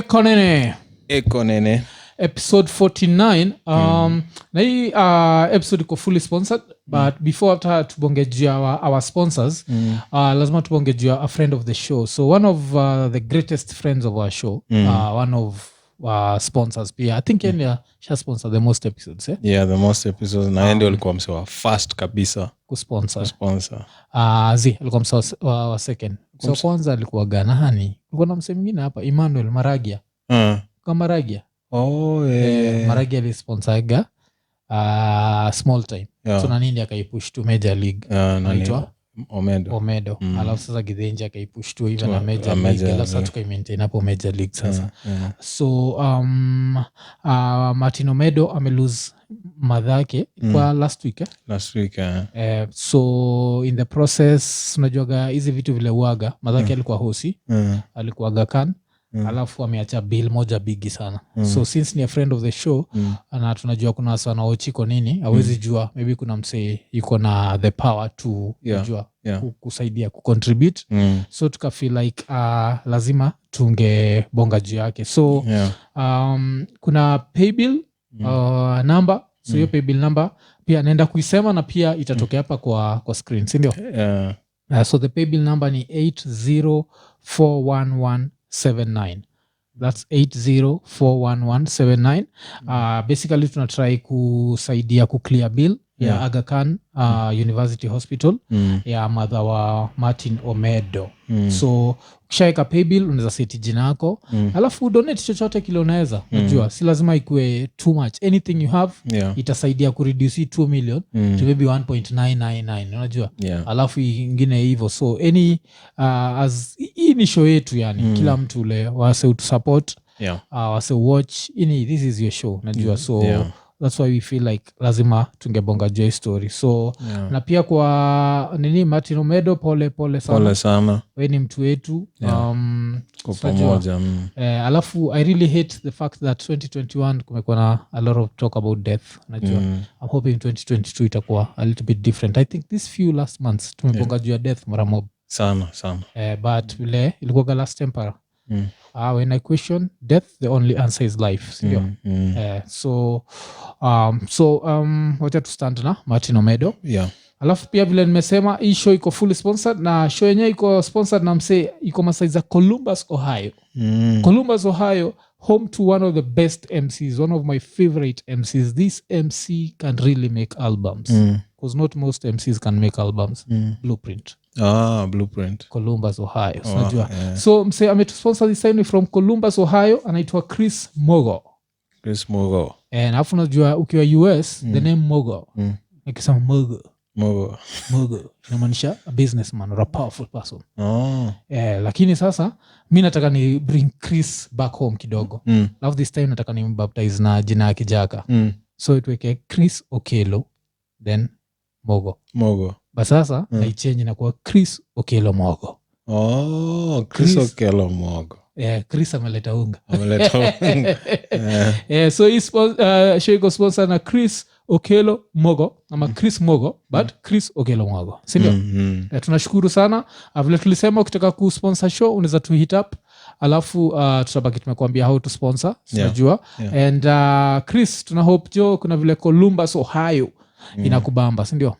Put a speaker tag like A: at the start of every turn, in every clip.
A: Iko Nini.
B: Episode 49. Na hii episode iko fully sponsored, but before after tubongejia our sponsors, lazima tubongejia a friend of the show. So one of the greatest friends of our show, one of sponsors pia. I think Kenya sha sponsor the most episodes, eh?
A: Yeah, the most episodes. Na ndio alikuwa msewa first kabisa
B: kusponsor.
A: Alikuwa
B: msewa wa second. So kwanza alikuwa ganani. Kulikuwa na msee mwingine hapa, Emmanuel Maragia. Kama Maragia.
A: Oh yeah.
B: Maragia alisponsaga small time. So na nini akaipush to major league. Naitwa Omedo. Alafu sasa Githinji akaipush to even a major league. Alafu sasa tukaimaintain hapo major league sasa. So Martin Omedo amelose madhake kwa last week. So in the process unajuaga hizi vitu vile uaga madhake alikuwa hosi, alikuwa Aga Khan. Alafu ameacha bill moja bigi sana. So since ni a friend of the show, na tunajua kuna wasa na Iko Nini, hawezi jua maybe kuna msee yuko na the power to kujua kusaidia kucontribute. So tuka feel like lazima tungebonga juu yake. So kuna paybill number. So hiyo paybill number pia naenda kuisema na pia itatokea hapa kwa screen, si ndio? So the paybill number ni 8041179. That's 8041179. Basically tunatry kusaidia kuclear bill ya Aga Khan University Hospital ya mother wa Martin Omedo. So ukishaeka pay bill unaweza seti jina yako, alafu donate chochote kile unaweza. Unajua si lazima ikue too much. Anything you have itasaidia kureduce 2 million to maybe 1.999, unajua. Alafu ingine hivyo. So any as hii ni show yetu yani, kila mtu ule wase utusupport, wase watch, this is your show, unajua. So that's why we feel like lazima tungebonga juu story. So na pia kwa nini Martin Omedo, pole sana. Wewe ni mtu wetu.
A: Kwa pamoja.
B: Alafu I really hate the fact that 2021 kumekuwa na a lot of talk about death, unajua. I'm hoping 2022 itakuwa a little bit different. I think these few last months tumebonga juu ya death mara mob
A: sana.
B: But vile ilikuwa last temper. When I question death, the only answer is life. So wacha tu stand na Martin Omedo. Alafu pia vile nimesema hii show iko fully sponsored, na show yenyewe iko sponsored na msee iko masaiza Columbus, Ohio. Columbus, Ohio, home to one of the best MCs, one of my favorite MCs. This MC can really make albums. Because not most MCs can make albums. Blueprint.
A: Blueprint.
B: Columbus, Ohio. So mse ametusponsor this time from Columbus, Ohio, anaitwa Chris Mogo. And afu unajua ukiwa US, the name Mogo. Nikisema Mogo inamaanisha a businessman or a powerful person. Lakini sasa mi nataka ni bring Chris back home kidogo. Love this time nataka ni baptize na jina ya kijaka. So itweke Chris Okello then Mogo. But sasa naichange na kuwa Chris Okello Mogo.
A: Chris Okello Mogo.
B: Chris ameleta unga. So hii show iko sponsor na Chris Okello Mogo, ama Chris Mogo, but Chris Okello Mogo, sindio? Tunashukuru sana. Vile tulisema ukitaka kusponsor show unaweza tu hit up, alafu tutabaki tumekuambia how to sponsor, sinajua. And Chris, tuna hope jo kuna vile Columbus, Ohio inakubamba, sindio?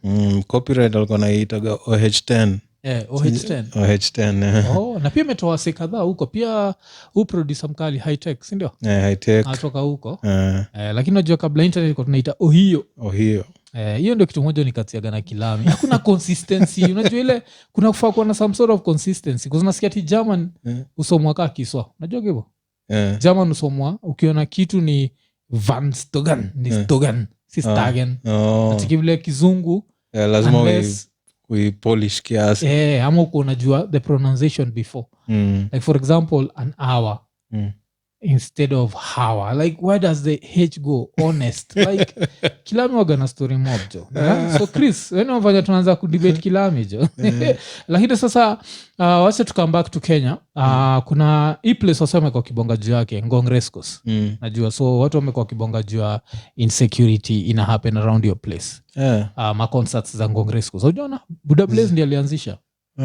A: Copyright alikuwa naitaga OH10.
B: OH10. Na pia umetoa wase kadhaa huko pia, producer mkali High Tech, sindio?
A: High Tech
B: atoka huko. Lakini unajua kabla internet kwa tunaita Ohio. Hiyo ndio kitu moja nikatiaga na Kilami. Hakuna consistency. Unajua ile kuna kufaa kuwa na some sort of consistency. Kwa nasikia ati German usomwa kaa Kiswa. Unajua hivyo? German usomwa ukiona kitu ni Van Stogan, ni Stogan, si Stagen. Ati vile Kizungu
A: lazima we polish kiasi.
B: Ama uko unajua the pronunciation before. Like for example, an hour instead of hour. Like where does the H go? Honest. Like Kilami waga na story mob jo. So Chris, when wafanya tunaanza kudebate Kilami jo. Lakini sasa wase to come back to Kenya. Kuna hii place wase wamekuwa kibonga juu yake, Ngong Rescos. Najua so watu wamekuwa kibonga juu ya insecurity ina happen around your place. Ma concerts za Ngong Rescos. Unajua Buddha Blaze ndiye alianzisha.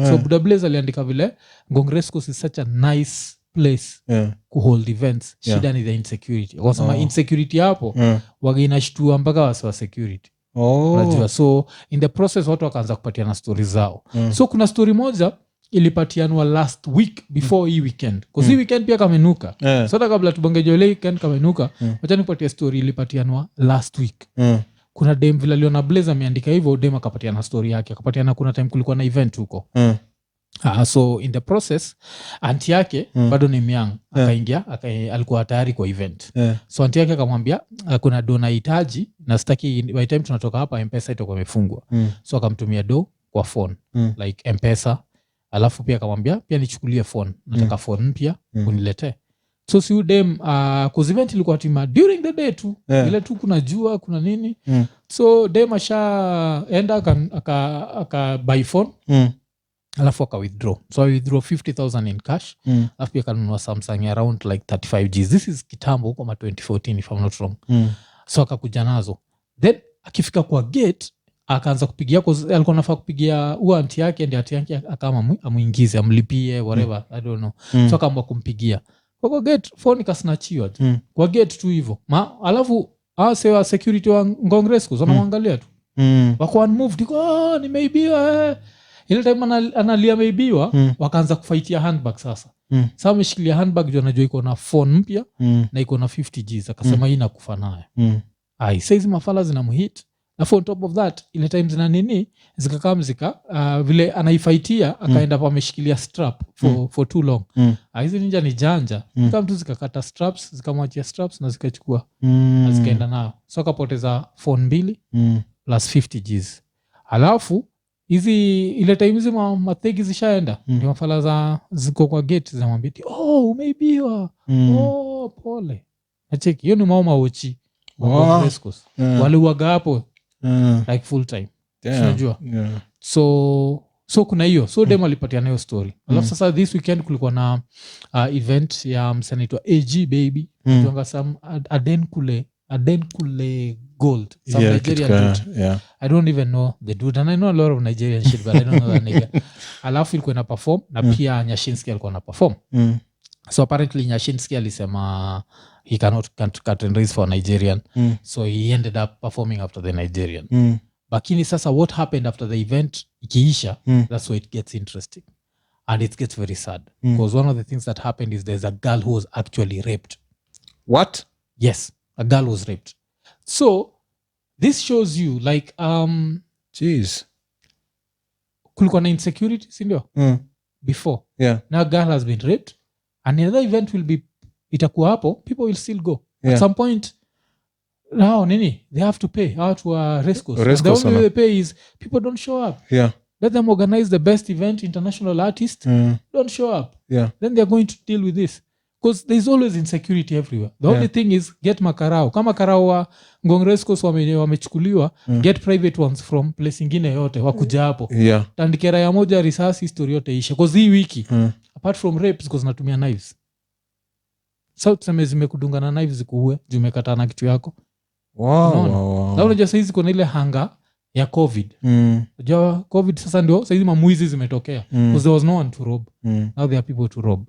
B: So Buddha Blaze aliandika vile Ngong Rescos is such a nice place
A: Yeah.
B: kuhold events.
A: Yeah.
B: Shida ni the insecurity wakasema
A: Oh.
B: insecurity hapo wagainashtua mpaka wasiwa security. Unajua, so in the process watu wakaanza kupatiana stori zao. So kuna story moja ilipatianwa last week before hii weekend bcause hii weekend pia kamenuka. So hata kabla tubongejole weekend kamenuka, wacha nikupatia story ilipatianwa last week. Kuna dem vile aliona Blaze ameandika hivyo, dem akapatiana story yake, akapatiana kuna time kulikuwa na event huko. So in the process anti yake bado ni myang akaingia alikuwa tayari kwa event. So anti yake akamwambia kuna do nahitaji na sitaki by time tunatoka hapa M-Pesa itakuwa imefungwa. So akamtumia do kwa phone like M-Pesa, alafu pia akamwambia pia nichukulie phone, nataka phone mpya uniletee. So si udem cause event ilikuwa tima during the day tu ile tu kuna jua kuna nini. So dem ashaenda aka buy phone alafu aka withdraw. So I withdraw 50,000 in cash. Alafu pia kanunua Samsung around like 35Gs. This is kitambo kama 2014 if I'm not wrong. So akakuja nazo. Then akifika kwa gate akaanza kupigia cause alikuwa nafaa kupigia huyo anti yake, ndio anti yake akama amuingize amlipie whatever I don't know. So akaamua kumpigia. Kwa gate phone ikasnachiwa tu. Kwa gate tu hivyo. Alafu sewa security wa Congress wanamwangalia tu. Wako unmoved. Iko nimeibiwa. Ile time analia ameibiwa, wakaanza kufaitia handbag sasa. Sasa ameshikilia handbag juu anajua iko na phone mpya na iko na 50Gs. Akasema hii nakufa nayo. Saizi mafala zinamhit. Na on top of that, ile time zina nini zikakamzika vile anaifaitia akaenda pa ameshikilia strap for too long. Hizi ninja ni janja. Kama mtu zikakata straps, zikamwachia straps na zikachukua. Na zikaenda nayo. So akapoteza phone 2 plus 50Gs. Alafu hizi ile time hizi mathegi zishaenda, ndio mafala za ziko kwa gate zinamwambia umeibiwa. Pole. Acheki hiyo ni mama uchi. Wale waga hapo like full time. Unajua? So kuna hiyo. So dem alipatia nayo story. Alafu sasa this weekend kulikuwa na event ya msanaitwa AG baby. Tuanga some Adenkule Gold, some Nigerian dude. I don't even know the dude and I know a lot of Nigerian shit but I don't know that nigga. Alafu ilikuwa na perform na pia Nyashinski alikuwa na perform. So apparently Nyashinski alisema he cannot cut and raise for Nigerian. So he ended up performing after the Nigerian. Lakini sasa what happened after the event ikiisha, that's where it gets interesting. And it gets very sad. Because one of the things that happened is there's a girl who was actually raped.
A: What?
B: Yes, a girl was raped. So this shows you like
A: Jeez.
B: kulikuwa na insecurity, si ndio? Before. Now a girl has been raped and another event will be itakuwa hapo, people will still go. At some point now they have to pay out to rescos. The only way they pay is people don't show up. Let them organize the best event, international artists don't show up. Then they're going to deal with this. Because there's always insecurity everywhere. The only thing is get makarao. Kama karao wa Ngongrescos wamechukuliwa, get private ones from place ingine yote wakuja hapo. Tandikera ya moja risasi history yote isha. Because hii wiki apart from rapes because natumia knives. So tuseme zimekudunga na knives zikuue, zimekata na kitu yako.
A: Wow.
B: Na unajua saizi kuna ile hanga ya COVID. Unajua COVID sasa ndio saizi mamuizi zimetokea. Because there was no one to rob. Now there are people to rob.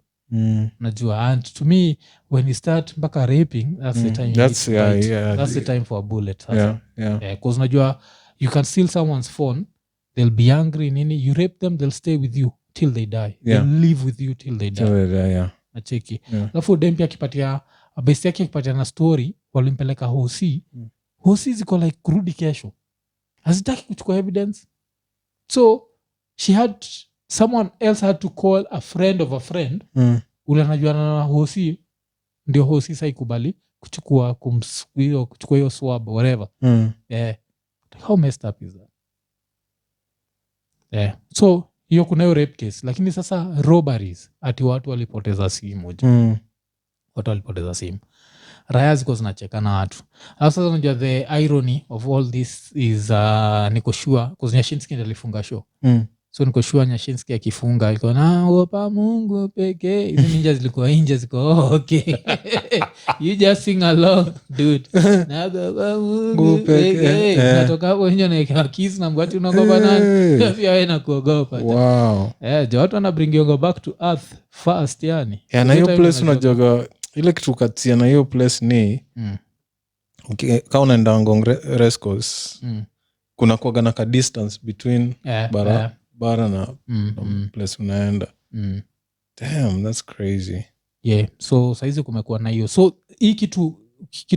B: Najua, and to me when you start mpaka raping, that's the time that's the time for a bullet. Because najua you can steal someone's phone, they'll be angry nini, you rape them, they'll stay with you till they die. They'll live with you till they die. Nacheki. Alafu dem pia akipatia besti yake akipatia na story walimpeleka hosi. Hosi ziko like kurudi kesho. Hazitaki kuchukua evidence. So someone else had to call a friend of a friend. Ule anajuana na hosi, ndio hosi sasa ikubali kuchukua hiyo swab whatever. How messed up is that? So hiyo kuna hiyo rape case, lakini sasa robberies ati watu walipoteza simu. Watu walipoteza simu. Raya ziko zinacheka na watu. Alafu sasa unajua the irony of all this is niko sure because Nyashinski ndiye alifunga show. so nikoshua Nyashinski akifunga alikuwa naogopa Mungu pekee. Hizi ninja zilikuwa nje ziko okay. You just sing along dude. Naogopa Mungu pekee. Natoka hapo nje na kiss na mgati unaogopa nani? Pia wewe nakuogopa.
A: Wow.
B: Jo watu wana bring you back to earth first yani.
A: Na hiyo place unajoga ile kitu katia na hiyo place ni kama unaenda Ngong Race Course kuna kuwaga na ka distance between bara na place unaenda. Damn, that's crazy.
B: Yeah, so saizi kumekuwa na hiyo. So hii kitu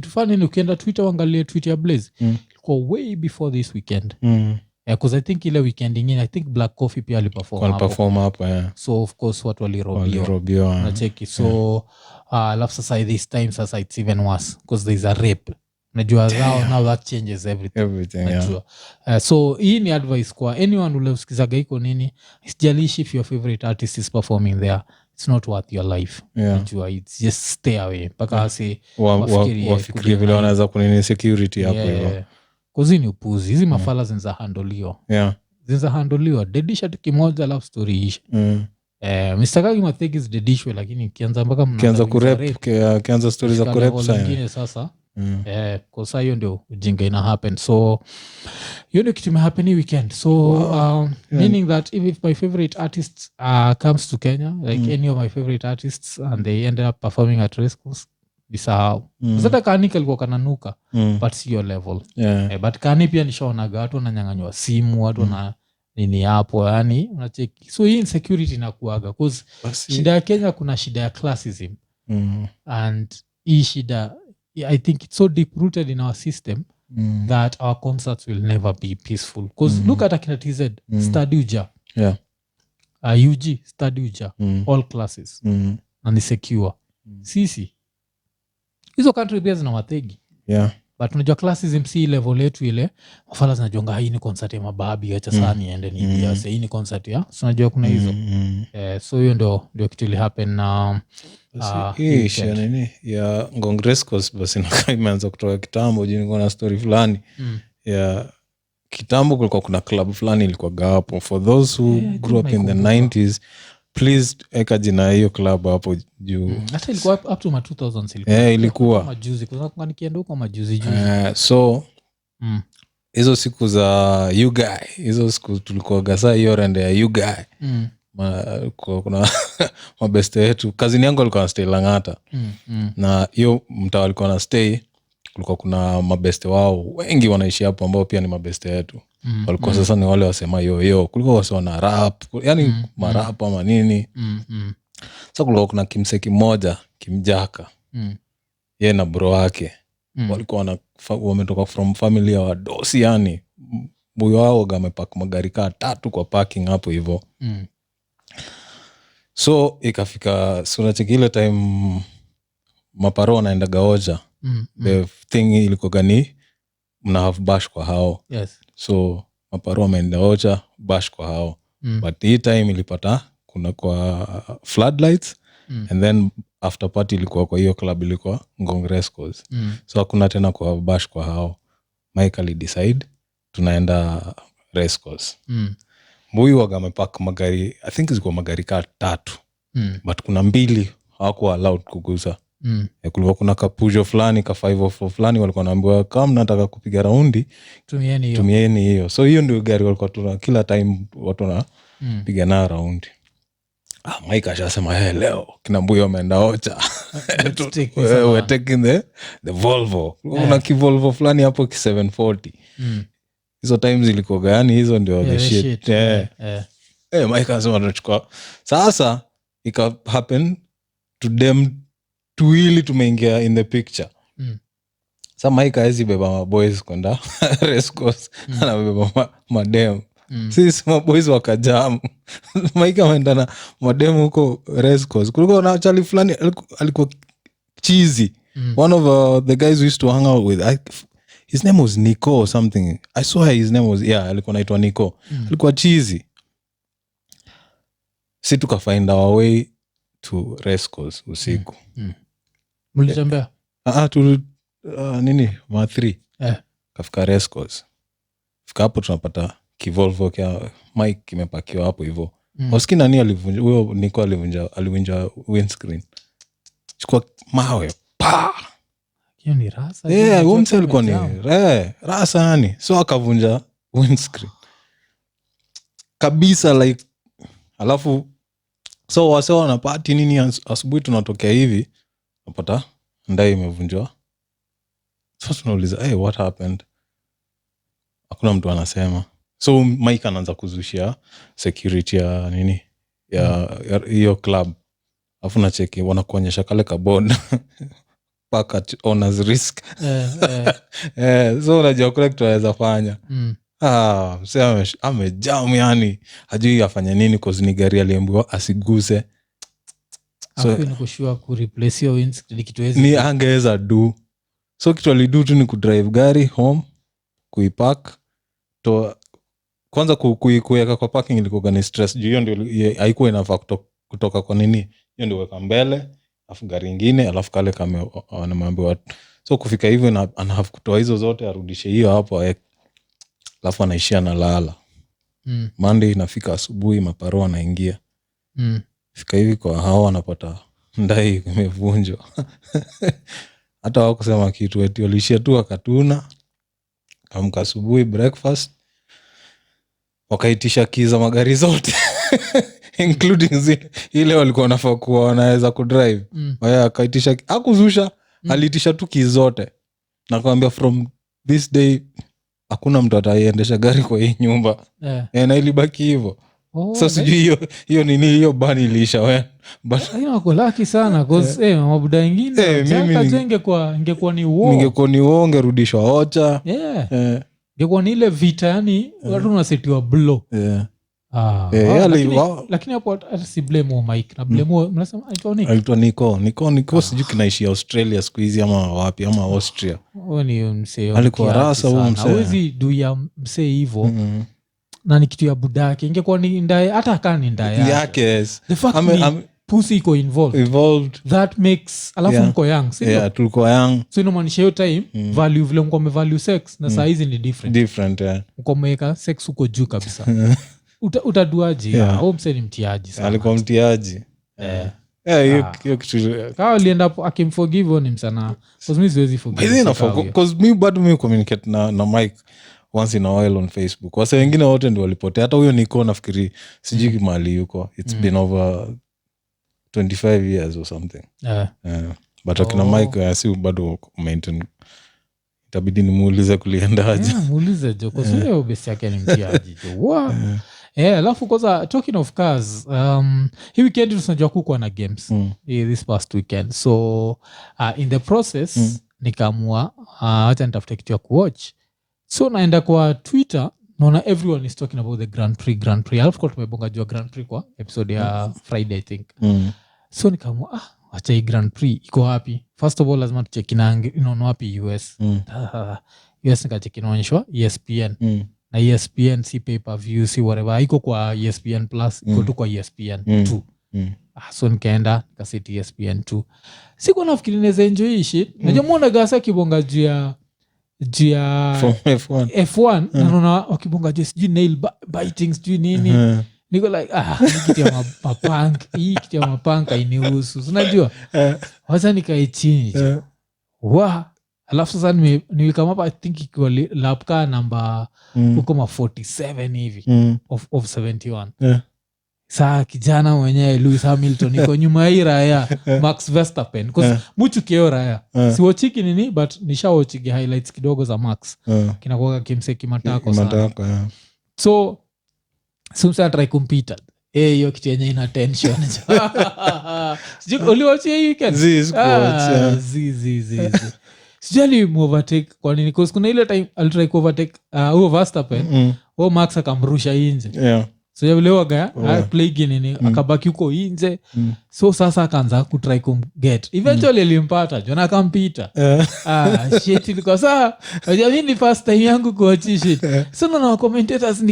B: fani ni ukienda Twitter uangalie tweet ya Blaze ilikuwa way before this weekend. Because I think ile weekend ingine I think Black Coffee pia aliperform hapo. Yeah. So of course watu walirobiwa. Nacheki. So alafu sasa this time sasa it's even worse because there's a rape. Najua now that changes everything. Najua. So hii ni advice kwa anyone ule usikizaga Iko Nini, sijalishi if your favorite artist is performing there, it's not worth your life. Najua, it's just stay away mpaka asi
A: wafikirie vile wanaweza kunini insecurity hapo hivyo.
B: Kozi ni upuzi. Hizi mafala zinza handoliwa. Dedisha tu kimoja love story ishi. Mr. Kagi Mathegi dedishwe lakini kianza mpaka
A: kianza kurep kianza stories za kurep
B: sasa. Kwa saa hiyo ndio ujinga ina happen. So hiyo ndio kitu imehappen hii weekend. So meaning that if my favorite artist comes to Kenya, like any of my favorite artists and they ended up performing at race course, disahau. Zata Kanika alikuwa kananuka but see your level. But Kani pia nishaonaga watu wananyang'anywa simu, watu na nini hapo yani unacheki. So hii insecurity inakuaga cause shida ya Kenya kuna shida ya classism. And hii shida I think it's so deep rooted in our system that our concerts will never be peaceful. Because look at Akina TZ, Staduja, UG, Staduja, all classes, and the secure. Sisi, hizo country pia zina Mathegi. But unajua classism si level yetu ile, mafala zinajonga hii ni concert ya mababi, acha saa niende ni biasa, hii ni concert ya, so unajua kuna hizo. So hiyo ndio kitu ili happen na
A: hii shia nini ya Ngong Race Course basi nakaa imeanza kutoka kitambo. Juu niko na story fulani ya kitambo kulikuwa kuna club fulani ilikuwa hapo. For those who grew up in the 90s, please eka jina hiyo club hapo juu.
B: Hata ilikuwa up to 2000s
A: ilikuwa
B: majuzi kwa nikienda huko majuzi.
A: So hizo siku za you guy, hizo siku tulikuwa gasa hiyo rende ya you guy. Kuna mabeste yetu, kazini yangu alikuwa na stay Langata. Na hiyo mtaa alikuwa na stay, kulikuwa kuna mabeste wao wengi wanaishi hapo ambao pia ni mabeste yetu. Walikuwa sasa ni wale wasema yo kulikuwa wase wana rap, yani marap ama nini. Sasa kulikuwa kuna kimseki mmoja Kimjaka, yeye na bro wake walikuwa wametoka from family ya wadosi, yani mbuyo wao gamepark magari kaa 3 kwa parking hapo hivyo. So ikafika sura cheki ile time maparo wanaenda gaoja. The thing ilikuwa gani mna have bash kwa hao. So maparo wameenda oja bash kwa hao. But hii time ilipata kuna kwa floodlights and then after party ilikuwa kwa hiyo club ilikuwa Ngong Race Course. So hakuna tena kwa bash kwa hao. Michael decide tunaenda race course. Mbuyu waga amepark magari, I think zilikuwa magari kaa 3. But kuna 2 hawakuwa allowed kuguza. Kulikuwa kuna kapujo fulani ka 504 fulani walikuwa naambiwa kama nataka kupiga raundi tumieni hiyo. So hiyo ndio gari walikuwa tuna kila time watu na piga na raundi. Mike ashasema leo kina Mbuyu wameenda ocha. We're taking the Volvo. Kuna kivolvo fulani hapo ki 740. Hizo times ilikuwa gani hizo ndio the shit. Mike asema tunachukua. Sasa ika happen to them tuwili tumeingia in the picture. Sasa Mike haezi beba maboys kwenda race course, anabeba madem. Sisi maboys wakajamu. Mike ameenda na madem huko race course. Kulikuwa na chali fulani alikuwa cheesy. One of the guys we used to hang out with, his name was Nico or something. I swear his name was, alikuwa naitwa Nico. Alikuwa cheesy. Si tukafind our way to race course usiku.
B: Mlitembea?
A: Nini? Ma 3. Kafika race course. Fika hapo tunapata kivolvo kia Mike kimepakiwa hapo hivyo. Wasiki nani alivunja, huyo Niko alivunja windscreen. Chukua mawe. Pa!
B: Hiyo ni rasa.
A: Huyo mse alikuwa ni rasa yani. So akavunja windscreen. Kabisa like alafu so wase wanapati nini asubuhi tunatokea hivi napata ndai imevunjwa. So tunauliza what happened? Hakuna mtu anasema. So Mike anaanza kuzushia security ya nini ya hiyo club. Alafu na cheki wanakuonyesha kale kabond paka owners risk. So unajua kule kitu anaweza fanya. Msema amejam yani hajui afanye nini cause ni gari aliambiwa asiguse.
B: So ni kushua ku replace your windscreen kitu hizi.
A: Ni angeweza do. So kitu alidu tu ni kudrive gari home, kuipark to kwanza kuiweka kwa parking ilikuwa ni stress juu hiyo ndio haikuwa inafaa kutoka kwa nini. Hiyo ndio weka mbele, alafu gari nyingine, alafu kale kama wanamwambia so kufika hivyo ana have kutoa hizo zote arudishe hiyo hapo alafu anaishia na lala. Monday inafika asubuhi maparo anaingia. Fika hivi kwa hao anapata ndai imevunjwa. Hata wao kusema kitu eti walishia tu akatuna. Amka asubuhi breakfast. Wakaitisha kiza magari zote. Including ile walikuwa wanafaa kuwa wanaweza kudrive. Wao akaitisha hakuzusha, alitisha tu kiza zote. Na akamwambia from this day hakuna mtu ataiendesha gari kwa hii nyumba. Na ilibaki hivyo. So sijui hiyo nini hiyo bani iliisha wewe. But
B: wako lucky sana cause mabuda wengine ingekuwa ni war.
A: Ingekuwa ni war ungerudishwa Ocha.
B: Ingekuwa ni ile vita yani watu unasetiwa blow. Lakini hapo si blame Mike na blame mnasema
A: aitwa Niko sijui kinaishi Australia siku hizi ama wapi ama Austria.
B: Ni msee
A: alikuwa rasa huyo msee.
B: Hawezi do ya msee hivyo. Na ni kitu ya budake ingekuwa ni ndaye hata kani ndaye
A: yake. Yes.
B: The fact pussy iko involved that makes alafu mko young sio
A: tulikuwa young
B: so inamaanisha hiyo time value vile mko value sex na saa hizi ni different mko mmeka sex uko juu kabisa. Utaduaje au mseni mtiaji sana
A: alikuwa mtiaji hiyo kitu
B: kama alienda hapo akimforgive ni msana cause mimi siwezi forgive
A: cause mimi bado mimi communicate na Mike once in a while on Facebook. Wase wengine wote ndio walipotea. Hata huyo Niko nafikiri sijui mahali yuko. It's been over 25 years or something. But akina Mike si bado maintain. Itabidi nimuulize kuliendaje.
B: Muulize jo kwa sababu besi yake ni mtiaji jo. Alafu kwanza talking of cars, hii weekend tunajua kuko na games. This past weekend. So in the process nikaamua acha nitafute kitu ya kuwatch. So naenda kwa Twitter naona everyone is talking about the Grand Prix. Alafu kwa tumebonga jua Grand Prix kwa episode ya Friday I think. So nikaamua acha hii Grand Prix iko wapi? First of all lazima tucheck inaona wapi US. US nikacheki inaonyeshwa ESPN. Na ESPN si pay-per-view si whatever iko kwa ESPN Plus iko tu kwa ESPN 2. So nikaenda nikaseti ESPN 2. Siko nafikiri naweza enjoy hii shit. Najua muona gasa kibonga juu ya F1 naona wakibonga juu sijui nail biting sijui nini. Niko like kitu ya mapunk hii kitu ya mapunk hainihusu unajua wacha nikae chini alafu sasa nilikama hapa I think ikiwa lap car number huko 47 hivi of 71 saa kijana mwenyewe Lewis Hamilton iko nyuma hii raya Max Verstappen cause muchu kio raya siwachiki nini but nishawachiki highlights kidogo za Max kinakuwa kimseki matako sana so sumsa try compete hiyo kitu yenye ina tension uliwachia hii weekend sijali overtake kwa nini cause kuna ile time alitry overtake huo Verstappen huo Max akamrusha nje so ya vile waga play nini akabaki huko nje so sasa akaanza kutry kumget eventually alimpata jona akampita shit ilikuwa saa mimi first time yangu kuwatch shit so na commentators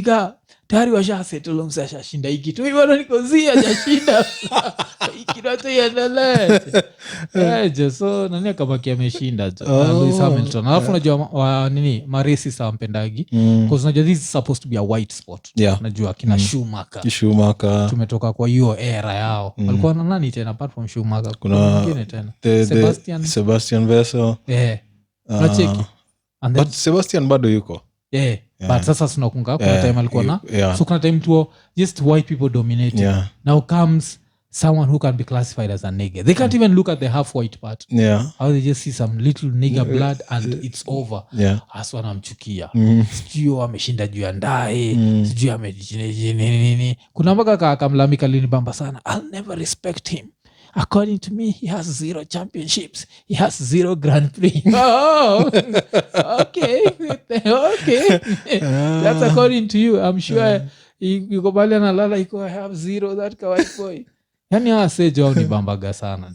B: tayari washasettle mse ashashinda hiki tu bado nikozia hajashinda hiki ndio iendelee so nani akabaki ameshinda Lewis Hamilton. Alafu unajua nini maresi sampendagi because unajua this is supposed to be a white sport. Unajua kina Schumacher tumetoka kwa hiyo era yao walikuwa na nani tena apart from Schumacher kuna mwingine tena
A: Sebastian Vettel
B: unacheki
A: but Sebastian bado yuko
B: but sasa tunakunga kuna time alikuwa na so kuna time tuo just white people dominating now comes someone who can be classified as a nigger. They can't even look at the half white part. How they just see some little nigger blood and it's over. Aswa namchukia sijui ameshinda juu ya ndae sijui amejinini kuna mpaka akamlamika linibamba sana. I'll never respect him. According to me, he has 0 championships. He has 0 Grand Prix. Okay. That's according to you. I'm sure you bali analala iko I have 0 that kawaii boy. Yani asejo au ni bambaga sana.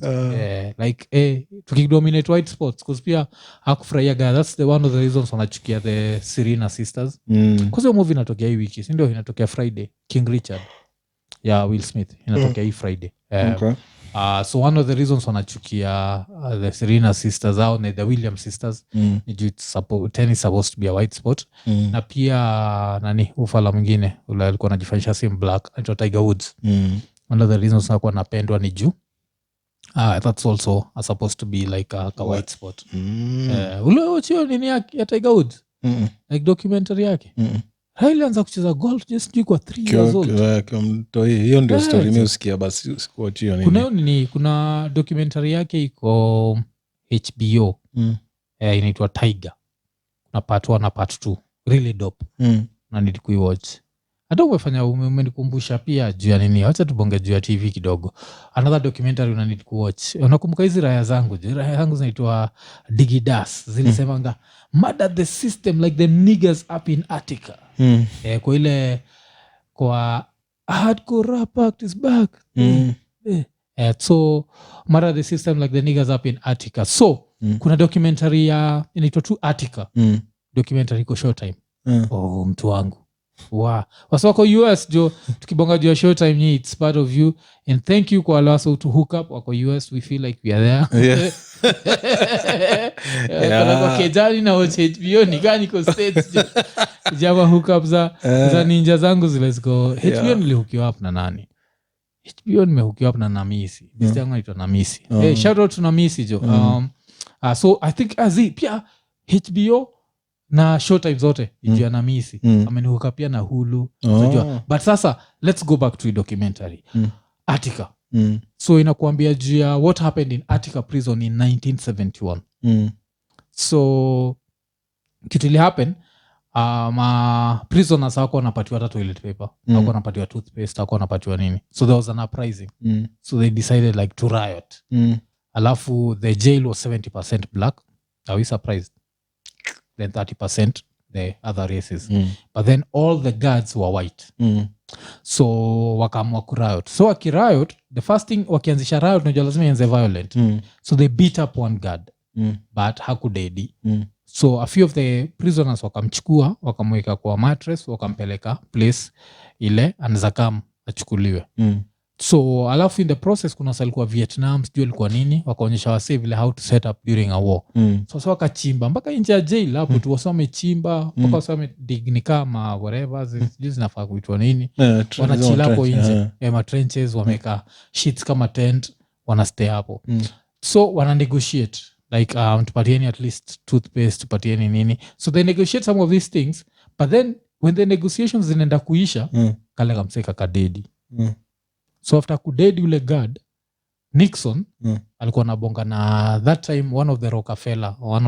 B: Tukidominate white sports cause pia hakufurahia guy. That's one of the reasons wanachukia the Serena sisters. Cause hiyo movie inatokea hii wiki. Si ndio inatokea Friday. King Richard. Will Smith inatokea hii Friday. So one of the reasons wanachukia the Serena sisters au the Williams sisters ni juu tennis supposed to be a white sport na pia nani ufala mwingine ule alikuwa anajifanyisha sim black anaitwa Tiger Woods. One of the reasons hakuwa napendwa ni juu that's also supposed to be like a white sport. Ule ochio nini ya Tiger Woods like documentary yake alianza kucheza golf just juu kwa 3 years old.
A: Hiyo ndio story mimi usikia basi sikuachio
B: nini. Kuna documentary yake iko HBO inaitwa Tiger. Kuna part 1 na part 2 really dope na nilikuiwatch. Hata umenikumbusha pia juu ya nini. Acha tubonge juu ya TV kidogo. Another documentary unanid kuwatch. Unakumbuka hizi raya zangu zinaitwa Digidas zilisemanga murder the system like the niggers up in Attica. Kwa ile kwa hardcore rap act is back. So murder the system like the niggers up in Attica. So kuna documentary ya inaitwa tu Attica. Documentary iko Showtime. Mtu wangu waswako US jo tukibonga juu ya Showtime ni it's part of you and thank you kwa alaso to hook up wako US we feel like we are there. Kwa kejani na HBO ni gani ko states jo jama hook up za ninja zangu let's go. HBO nilihukiwa up na nani? HBO nimehukiwa up na Namisi. Bisi yangu naitwa Namisi. Shout out to Namisi jo. So I think pia HBO na Showtime zote ijua na misi amenihuka pia na Hulu but sasa let's go back to the documentary Attica. So inakuambia juu ya what happened in Attica prison in 1971. So kitu ili happen prisoners wako wanapatiwa hata toilet paper wako wanapatiwa toothpaste wako wanapatiwa nini so there was an uprising so they decided like to riot alafu the jail was 70% black. Are we surprised? Then 30% the other races but then all the guards were white so wakaamua kuriot. So wakiriot the first thing wakianzisha riot unajua lazima ianze violent so they beat up one guard but hakudedi so a few of the prisoners wakamchukua wakamweka kwa mattress wakampeleka place ile anazakam achukuliwe so alafu in the process kuna salikuwa Vietnam sijui alikuwa nini wakaonyesha wasee vile how to set up during a war so wakachimba mpaka nje ya jail hapo tu wasome chimba mpaka wasome digni kama whatever sijui zinafaa kuitwa nini wanachila hapo nje ma trenches wameka sheets kama tent wanastay hapo so wana negotiate like tupatieni at least toothpaste tupatieni nini so they negotiate some of these things but then when the negotiations zinaenda kuisha kale kamseka kadedi so after kudedi ule guard Nixon alikuwa nabonga na that time one of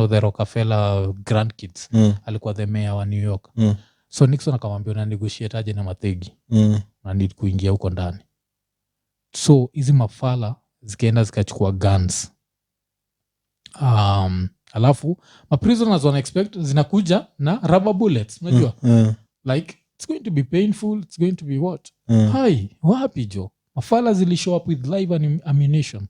B: the Rockefeller grandkids alikuwa the mayor wa New York so Nixon akamwambia na negotiate aje na Mategi na need kuingia huko ndani so hizi mafala zikaenda zikachukua guns alafu ma prisoners wana expect zinakuja na rubber bullets unajua like it's going to be painful it's going to be what hai wapi jo mafala zili show up with live ammunition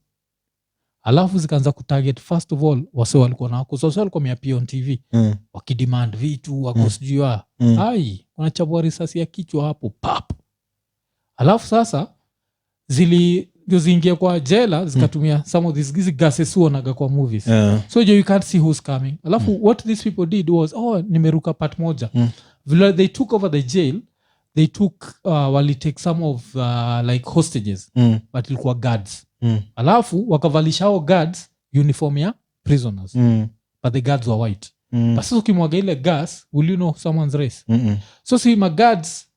B: alafu zikaanza kutarget first of all wase walikuwa na wako so walikuwa mea on TV wakidemand vitu wako sijua hai wanachapwa risasi ya kichwa hapo pap. Alafu sasa ndio ziingie kwa jela zikatumia some of these gases uonaga kwa movies. So you can't see who's coming. Alafu what these people did was nimeruka part moja. Vile they took over the jail, they took wali take some of like hostages, but ilikuwa guards. Alafu wakavalisha hao guards uniform ya prisoners, but the guards were white. But sasa ukimwaga ile gas, will you know someone's race? So si guards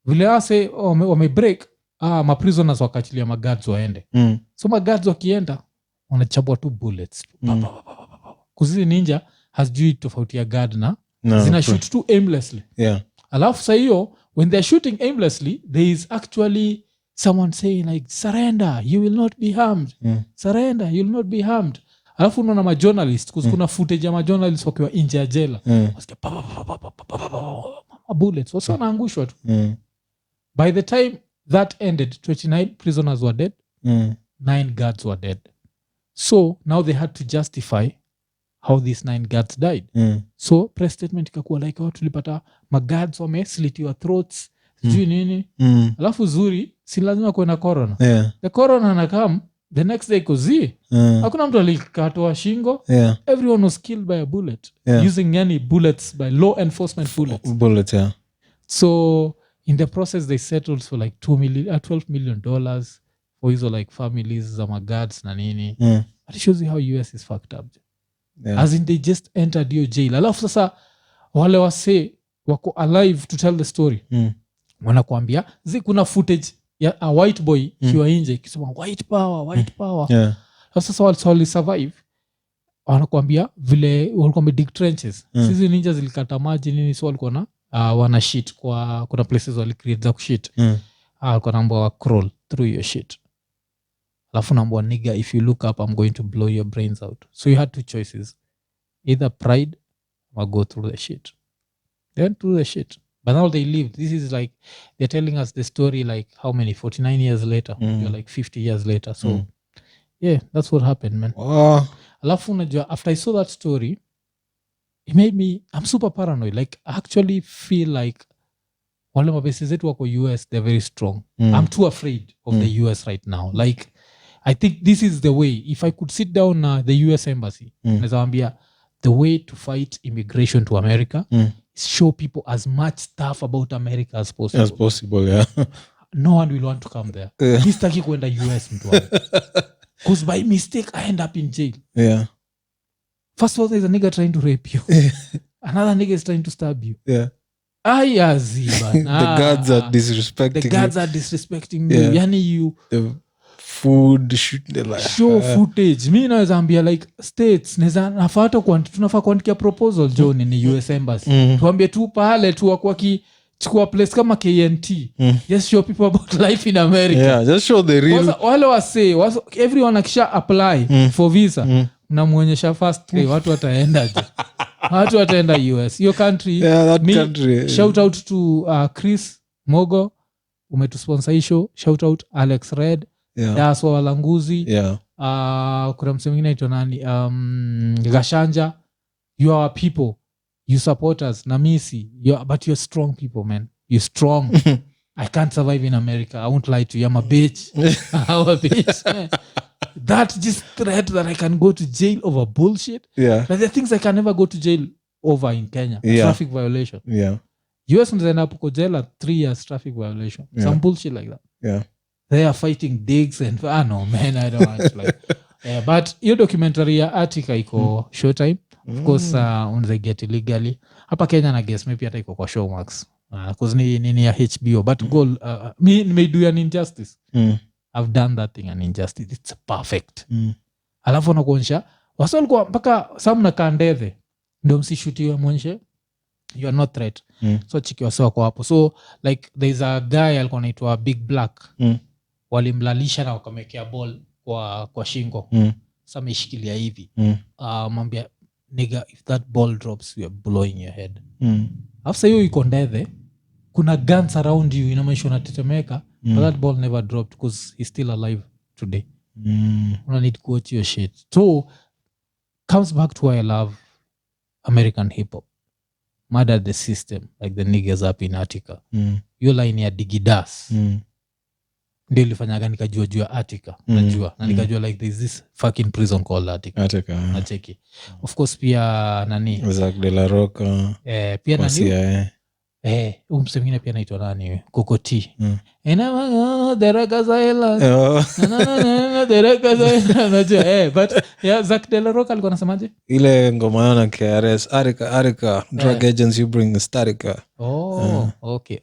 B: vile ase wamebreak maprisoners wakachilia maguards waende. So maguards wakienda wanachabwa tu bullets. Kuzizi ninja hasijui tofauti ya guard na zina shoot tu aimlessly. Alafu sa hiyo when they're shooting aimlessly, there is actually someone saying like, surrender, you will not be harmed. Surrender, you will not be harmed. Alafu unaona majournalist, kuna footage ya majournalist wakiwa nje ya jela. Wasikia bullets. Wasi wanaangushwa tu. By the time that ended, 29 prisoners were dead. 9 guards were dead. So now they had to justify how these 9 guards died. So press statement ikakuwa like, tulipata maguards wameslitiwa throats, sijui nini. Alafu zuri, si lazima kuwe na corona. The corona nakam, the next day kuzi. Hakuna mtu alikatoa shingo. Everyone was killed by a bullet. Using any bullets, by law enforcement bullets. So in the process they settled for like $12 million for hizo like families za maguards na nini. But it shows you how US is fucked up. As in they just entered your jail. Alafu sasa wale wase wako alive to tell the story. Wanakuambia kuna footage ya a white boy kiwa nje kisema white power. Sasa wali survive. Wanakuambia vile walikuwa dig trenches. Sisi ninja zilikata maji nini, so walikuwa na wana shit kwa kuna places wali create za kushit. Walikuwa naomba wa crawl through your shit. Alafu naomba nigga, if you look up I'm going to blow your brains out. So you had 2 choices, either pride or go through the shit. Then through the shit. But now they lived. This is like they're telling us the story like how many 49 years later. You're like 50 years later. So yeah, that's what happened, man. Alafu unajua after I saw that story, it made me, I'm super paranoid. Like I actually feel like wale mabesi zetu wako US, they're very strong. I'm too afraid of the US right now. Like I think this is the way. If I could sit down the US embassy, nazawambia the way to fight immigration to America is show people as much stuff about America as possible.
A: As possible, yeah.
B: No one will want to come there. Mistaki kuenda US mtu wangu. Because by mistake I end up in jail. First of all, there's a nigga trying to rape you. Another nigga is trying to stab you.
A: The guards are
B: disrespecting me. Yani
A: the food
B: show footage. Mi naweza ambia like states tunafaa kuandikia proposal John ni US embassy. Tuambie tu pale tu wakichukua place kama KNT. Just show people about life in America.
A: Just show the real.
B: Wale everyone akisha apply for visa. Namuonyesha first day watu wataenda US. Your country.
A: Country.
B: Shout out to Chris Mogo, umetusponsor hii show. Shout out Alex Red, Daswa Walanguzi. Kuna msemo mwingine anaitwa nani? Gashanja. You are our people. You support us. Namisi. But you're strong people, man. You're strong. I can't survive in America. I won't lie to you. I'm a bitch. I'm a bitch, man. That just threat that I can go to jail over bullshit. Like the things I can never go to jail over in Kenya. Traffic violation. US ends up go jail at 3 years traffic violation. Some bullshit like that. They are fighting digs and no man, I don't want like. But your documentary ya Attica iko Showtime. Of course, unaweza get illegally. Hapa Kenya na guess maybe hata iko kwa Showmax. Cause ni ya HBO. But me do an injustice. I've done that thing, an injustice. It's perfect. Alafu nakuonyesha wasolikuwa mpaka samu na kandeve ndio msishutiwe mwonyeshe you are not threat. So chiki wasewa kwa hapo. So like there's a guy alikuwa anaitwa Big Black. Walimlalisha na wakamekea ball kwa shingo. Sasa ameshikilia hivi. Mwambia nigga, if that ball drops you are blowing your head. After hiyo iko ndeve, kuna guns around you, inamaanisha unatetemeka. But that ball never dropped because he's still alive today. You need to watch your shit. So comes back to why I love American hip hop. murder the system like the niggas up in Attica. Hiyo line ya Digidas ndio ilifanyaga nikajua juu ya Attica. Najua na nikajua like there's this fucking prison called Attica. Nacheki. Of course pia nani
A: Jacques de la Rocca
B: pia nani mse mwingine pia naitwa nani Kokoti but Jacques de la Rocca alikuwa anasemaje
A: ile ngoma yana KRS Attica drug agents you bring Attica.
B: Okay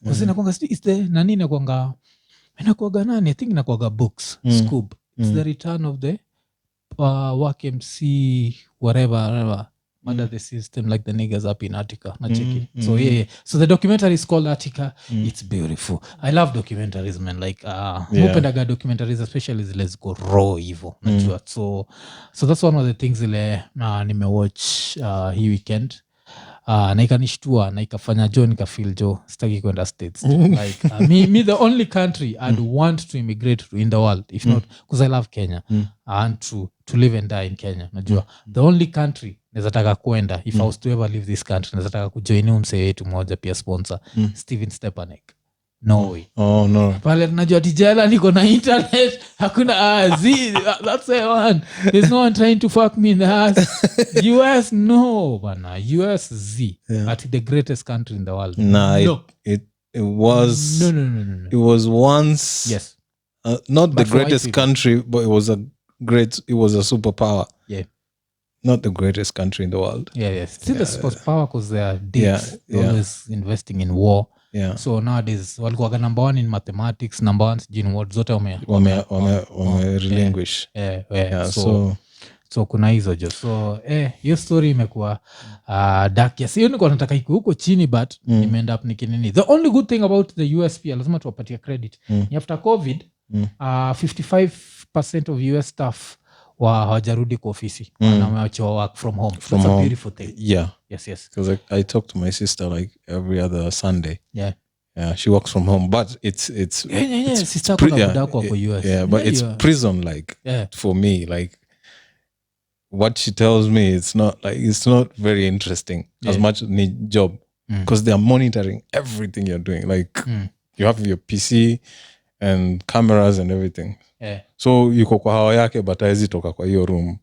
B: kasi nakwanga is the nani inakwanga nani I think inakwanga books Scoop. It's the return of the work MC whatever murder the system like the niggas up in Attica. Nacheki. So so the documentary is called Attica. It's beautiful. I love documentaries, man. Like mupendaga documentaries especially zile ziko raw hivyo. Najua. So that's one of the things zile nimewatch hii weekend. Na ikanishtua na ikafanya jo nikafeel jo sitaki kwenda States. Like me the only country I'd want to immigrate to in the world if not because I love Kenya and to live and die in Kenya. Najua. The only country nezataka kwenda if I was to ever leave this country nezataka kujoin msee wetu mmoja pia sponsor Steven Stepanek. No way.
A: No.
B: Pale najua tijela niko na internet hakuna that's the one. There's no one trying to fuck me in the ass. US no bana. US at the greatest country in the world.
A: It was
B: no.
A: It was once not
B: But
A: the greatest country but it was a superpower. Not the greatest country in the world.
B: Still the superpower because they are dicks. Always investing in war. So nowadays walikuwa number 1 in mathematics, number 1 in what zote
A: wame relinquish.
B: So kuna hizo jo. So hiyo story imekuwa dark. Yes, hiyo niko nataka iko huko chini but imeend up nikinini. The only good thing about the US pia lazima tuwapatie credit. After COVID 55% of US staff hawajarudi kwa ofisi na wameachiwa work from home. That's a beautiful thing. Yes
A: because I talk to my sister like every other Sunday. She works from home but it's
B: sister kwa buda kwa US
A: but it's prison like for me like what she tells me it's not very interesting as much ni job because they are monitoring everything you're doing like you have your PC and cameras and everything. So yuko kwa hawa yake but haezi toka kwa hiyo room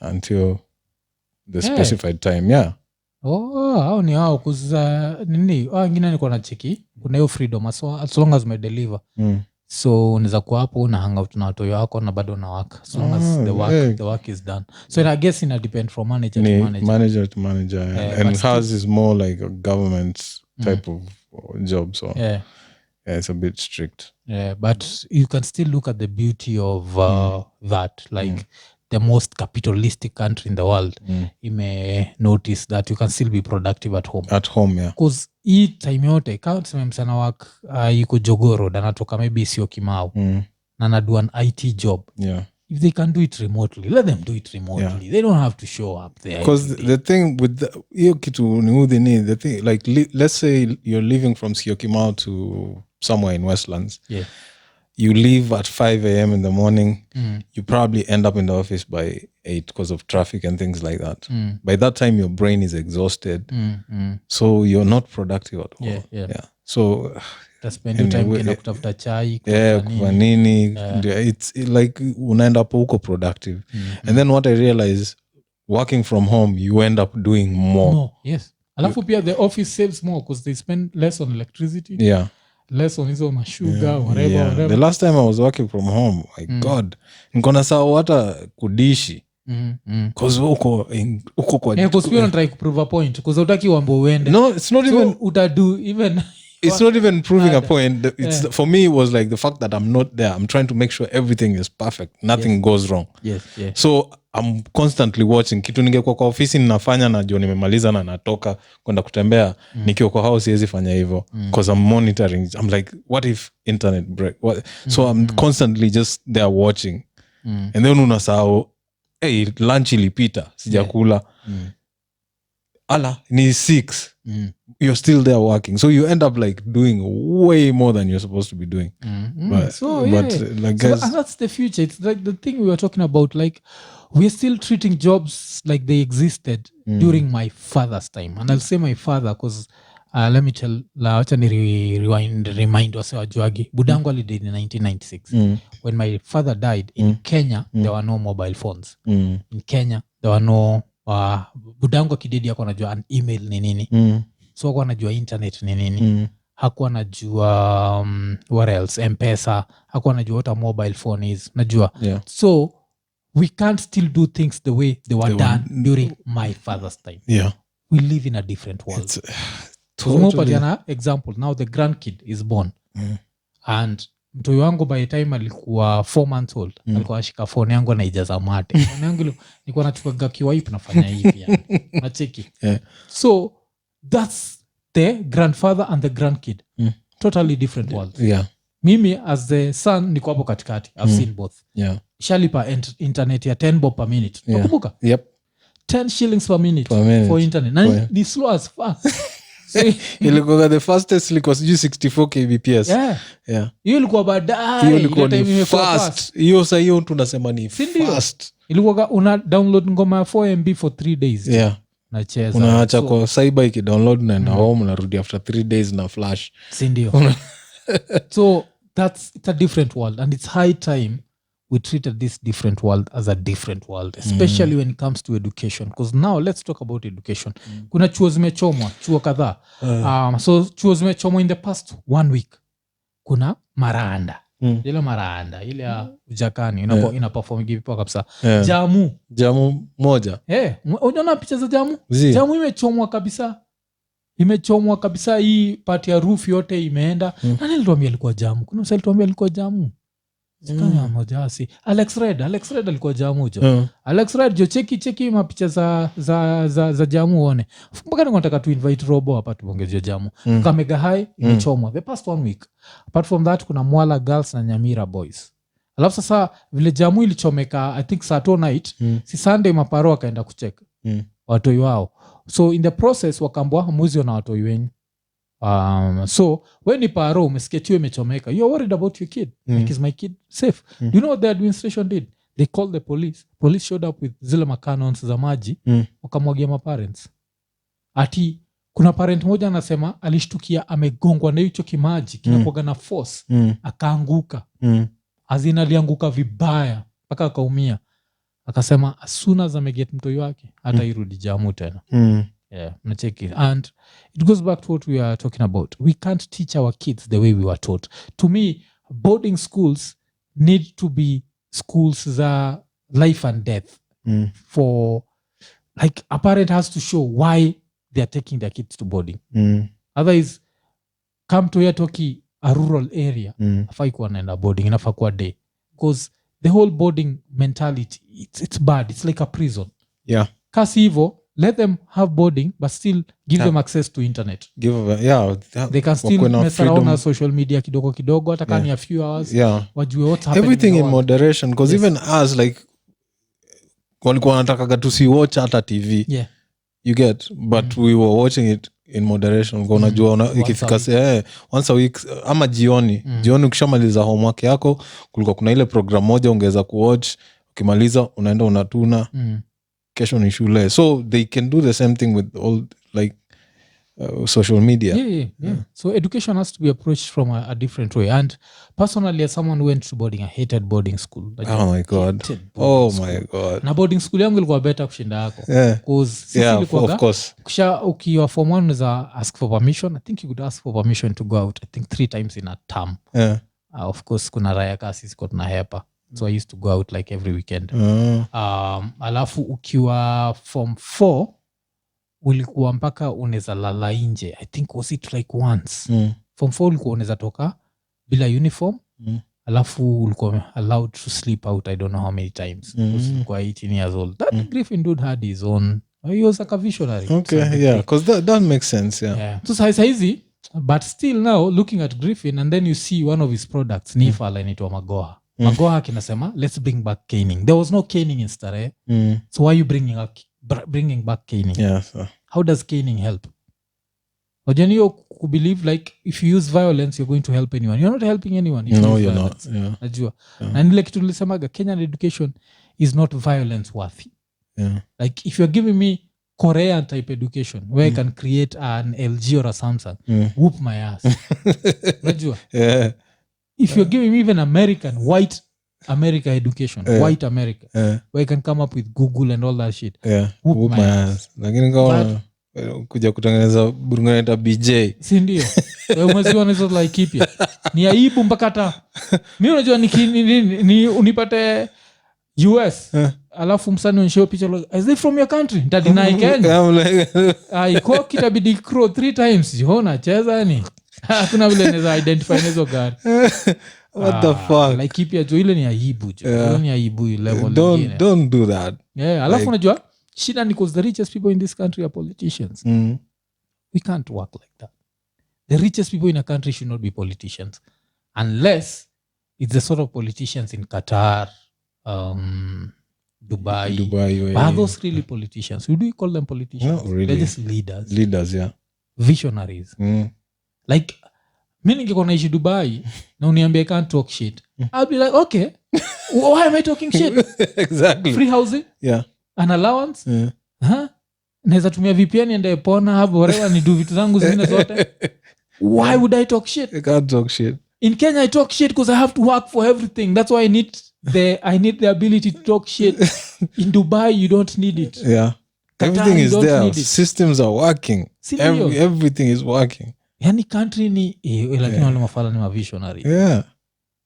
A: until the specified time.
B: Hao ni hao kuza nini wengine niko na cheki kuna hiyo freedom as long as me deliver so unaweza kuwa hapo una hang out na watu wako na bado na work as long as the work is done. So I guess ina depend from manager
A: to manager and hers is more like a government type of job so it's a bit strict.
B: But you can still look at the beauty of that like the most capitalistic country in the world you may notice that you can still be productive at home because hii time yote kama tuseme msana work yuko Jogoro na anatoka maybe sio Kimau na anadu an IT job if they can do it remotely let them do it remotely they don't have to show up there
A: because the thing with hiyo kitu ni udhini the thing like let's say you're leaving from Syokimau to somewhere in Westlands you leave at 5 a.m. in the morning you probably end up in the office by 8 because of traffic and things like that. By that time your brain is exhausted so you're not productive at all. So
B: spend your time kina kutafuta chai
A: kwa nini it's like unaenda hapo uko productive and then what I realize working from home you end up doing more.
B: Alafu pia the office saves more because they spend less on electricity less on hizo mashuga whatever.
A: The last time I was working from home God nikona sawa hata kudishi cause uko kwa
B: because you don't try to prove a point because utaki uambo uende
A: no it's not even
B: utadu even
A: it's not even proving a point it's for me it was like the fact that I'm not there I'm trying to make sure everything is perfect nothing goes wrong so I'm constantly watching kitu ningekuwa kwa ofisi ninafanya na juu nimemaliza na natoka kwenda kutembea nikiwa kwa house siwezi fanya hivyo because I'm monitoring I'm like what if internet break so I'm constantly just there watching and then unasahau lunch ilipita sijakula ala ni 6 you're still there working so you end up like doing way more than you're supposed to be doing
B: but like guys, so that's the future it's like the thing we were talking about like we're still treating jobs like they existed during my father's time. And I'll say my father because let me tell, wacha ni remind wase wajuagi. Budangu alidid in 1996. When my father died, in Kenya, there were no mobile phones. In Kenya, there were no... Budangu akididi hakuwa anajua an email ni nini. So hakuwa anajua internet ni nini. Hakuwa anajua what else, M-Pesa. Hakuwa anajua what a mobile phone is. Najua.
A: Yeah.
B: So we can't still do things the way they were done during my father's time.
A: Yeah.
B: We live in a different world.
A: It's totally...
B: example, now the grandkid is born. And mtoyo wangu by the time alikuwa 4 months old, alikuwa ashika phone yangu na ijaza mate. Phone yangu nilikuwa nachukaga kiwipe nafanya hivi yani. Nacheki.
A: Yeah.
B: So that's the grandfather and the grandkid. Totally different worlds.
A: Yeah.
B: Mimi as the son niko hapo katikati. I've seen both.
A: Yeah.
B: Shalipa internet ya 10 bob per minute. Nakumbuka?
A: Yep.
B: 10 shillings per minute for internet. Na ni slow as fuck.
A: Ilikuwa the fastest ilikuwa sijui 64 kbps.
B: Yeah. Hiyo ilikuwa baadaye.
A: Hiyo ilikuwa ni fast. Hiyo sasa hiyo tunasema ni fast.
B: Ilikuwa una download ngoma ya 4MB for 3 days.
A: Yeah.
B: Nacheza.
A: Unaacha kwa cyber ikidownload naenda home unarudi after 3 days na flash.
B: Si ndio. So it's a different world, and it's high time we treated this different world as a different world, especially when it comes to education, because now let's talk about education. Kuna chuo zimechomwa, chuo kadhaa. So chuo zimechomwa in the past 1 week. Kuna Maranda. Ile Maranda, ile ya Ujakani ina perform vipi kabisa. Jamu moja. Unaona picha za Jamu? Jamu imechomwa kabisa, hii part ya roof yote imeenda. Nani alituambia alikuwa Jamu? Kuna msali alituambia alikuwa Jamu. Sikanya mojasi. Alex Red alikuwa Jamu jo. Alex Red jo, cheki mapicha za Jamu uone. Mpaka nataka tu invite Robo hapa tuongezee Jamu. Kamega High imechomwa the past 1 week. Apart from that kuna Mwala Girls na Nyamira Boys. Alafu sasa vile Jamu ilichomeka I think Saturday night, si Sunday maparo akaenda kucheck watoi wao. So in the process wakambwa hamuzi na watoi wenyu. So when ni paro umesikia tiyo imechomeka, you're worried about your kid. Like, is my kid safe? Do you know what the administration did? They called the police. Police showed up with zile macanons za maji, wakamwagia maparents. Ati kuna parent moja anasema alishtukia amegongwa na hicho kimaji kinakuwaga na force, akaanguka. Azina alianguka vibaya mpaka akaumia. Akasema as soon as ameget mtoi wake hata irudi Jamu tena. Yeah, nacheki. And it goes back to what we are talking about. We can't teach our kids the way we were taught. To me, boarding schools need to be schools za life and death. For like a parent has to show why they are taking their kids to boarding. Otherwise, come to Yatoki, a rural area, afai kuwa naenda boarding, inafaa kuwa day. Because the whole boarding mentality, it's bad. It's like a prison.
A: Yeah.
B: Kasi hivo, let them have boarding, but still give them access to internet. They can still mess around na social media kidogo, hata kani a few hours. Wajue what's happening.
A: Everything in moderation, because even us, like, walikuwa wanataka to see watch hata TV.
B: Yeah.
A: You get, but we were watching it in moderation. Unajua ikifika once a week ama jioni ukishamaliza homework yako, kulikuwa kuna ile program moja ungeweza kuwatch, ukimaliza unaenda unatuna. Kesho ni shule. So they can do the same thing with all like social media.
B: Yeah. So education has to be approached from a different way. And personally, as someone who went to boarding, I hated boarding school.
A: Oh my god. Na
B: boarding school yangu ilikuwa better kushinda yako.
A: Of course.
B: Kisha ukiwa form 1 unaweza ask for permission. I think you could ask for permission to go out. I think 3 times in a term. Of course kuna raya kasi siko tunahepa. So I used to go out like every weekend. Alafu ukiwa form 4 ulikuwa mpaka unaweza lala nje. I think was it like once. Form 4 ulikuwa unaweza toka bila uniform. Alafu ulikuwa allowed to sleep out I don't know how many times. Ulikuwa 18 years old. That Griffin dude had his own. He was like a visionary.
A: Okay, yeah, because that makes sense. Yeah.
B: So saizi, but still now looking at Griffin and then you see one of his products ni fala inaitwa Magoha. Magoha kinasema let's bring back caning. There was no caning in Starehe. So why are you bringing back caning? How does caning help? Ojanio ku believe like if you use violence you're going to help anyone. You're not helping anyone.
A: No, you're not.
B: Najua. Na nile kitu nilisemaga Kenyan education is not violence worthy.
A: Yeah.
B: Like if you're giving me Korean type education where I can create an LG or a Samsung, whoop my ass. Unajua?
A: Yeah.
B: If you're giving me even American, white America education, white America, where I can come up with Google and all that shit, whoop my ass.
A: Lakini kama kuja kutengeneza burunganeta BJ.
B: Si ndio? Umeziwa nizo like kipya. Ni aibu mpaka hata. Mimi unajua ni unipate US. Alafu msanii unishow picha like, is they from your country? Tadinai Kenya. Iko kitabidi crow 3 times. Jona cheza ni. Hakuna vile naweza identify hizo gari.
A: What the fuck?
B: Like kipya jo ile ni aibu jo. Ile ni aibu level nyingine.
A: Don't do that.
B: Yeah, alafu unajua shida ni because the richest people in this country are politicians. We can't work like that. The richest people in a country should not be politicians unless it's the sort of politicians in Qatar, Dubai. But are those really politicians? Would we call them politicians?
A: Not really.
B: They're just leaders.
A: Leaders, yeah.
B: Visionaries. Like, mi ningekuwa naishi Dubai na uniambia I can't talk shit. I'll be like, okay, why am I talking shit?
A: Exactly.
B: Free housing?
A: Yeah.
B: An allowance? Naweza tumia VPN ende pona hapo whatever ni do vitu zangu zingine zote. Why would I talk shit?
A: I can't talk shit.
B: In Kenya I talk shit because I have to work for everything. That's why I need the ability to talk shit. In Dubai you don't need it.
A: Yeah.
B: Qatar,
A: everything is there.
B: It.
A: Systems are working. Everything is working.
B: Yani country ni lakini wale mafala ni visionary.
A: Yeah.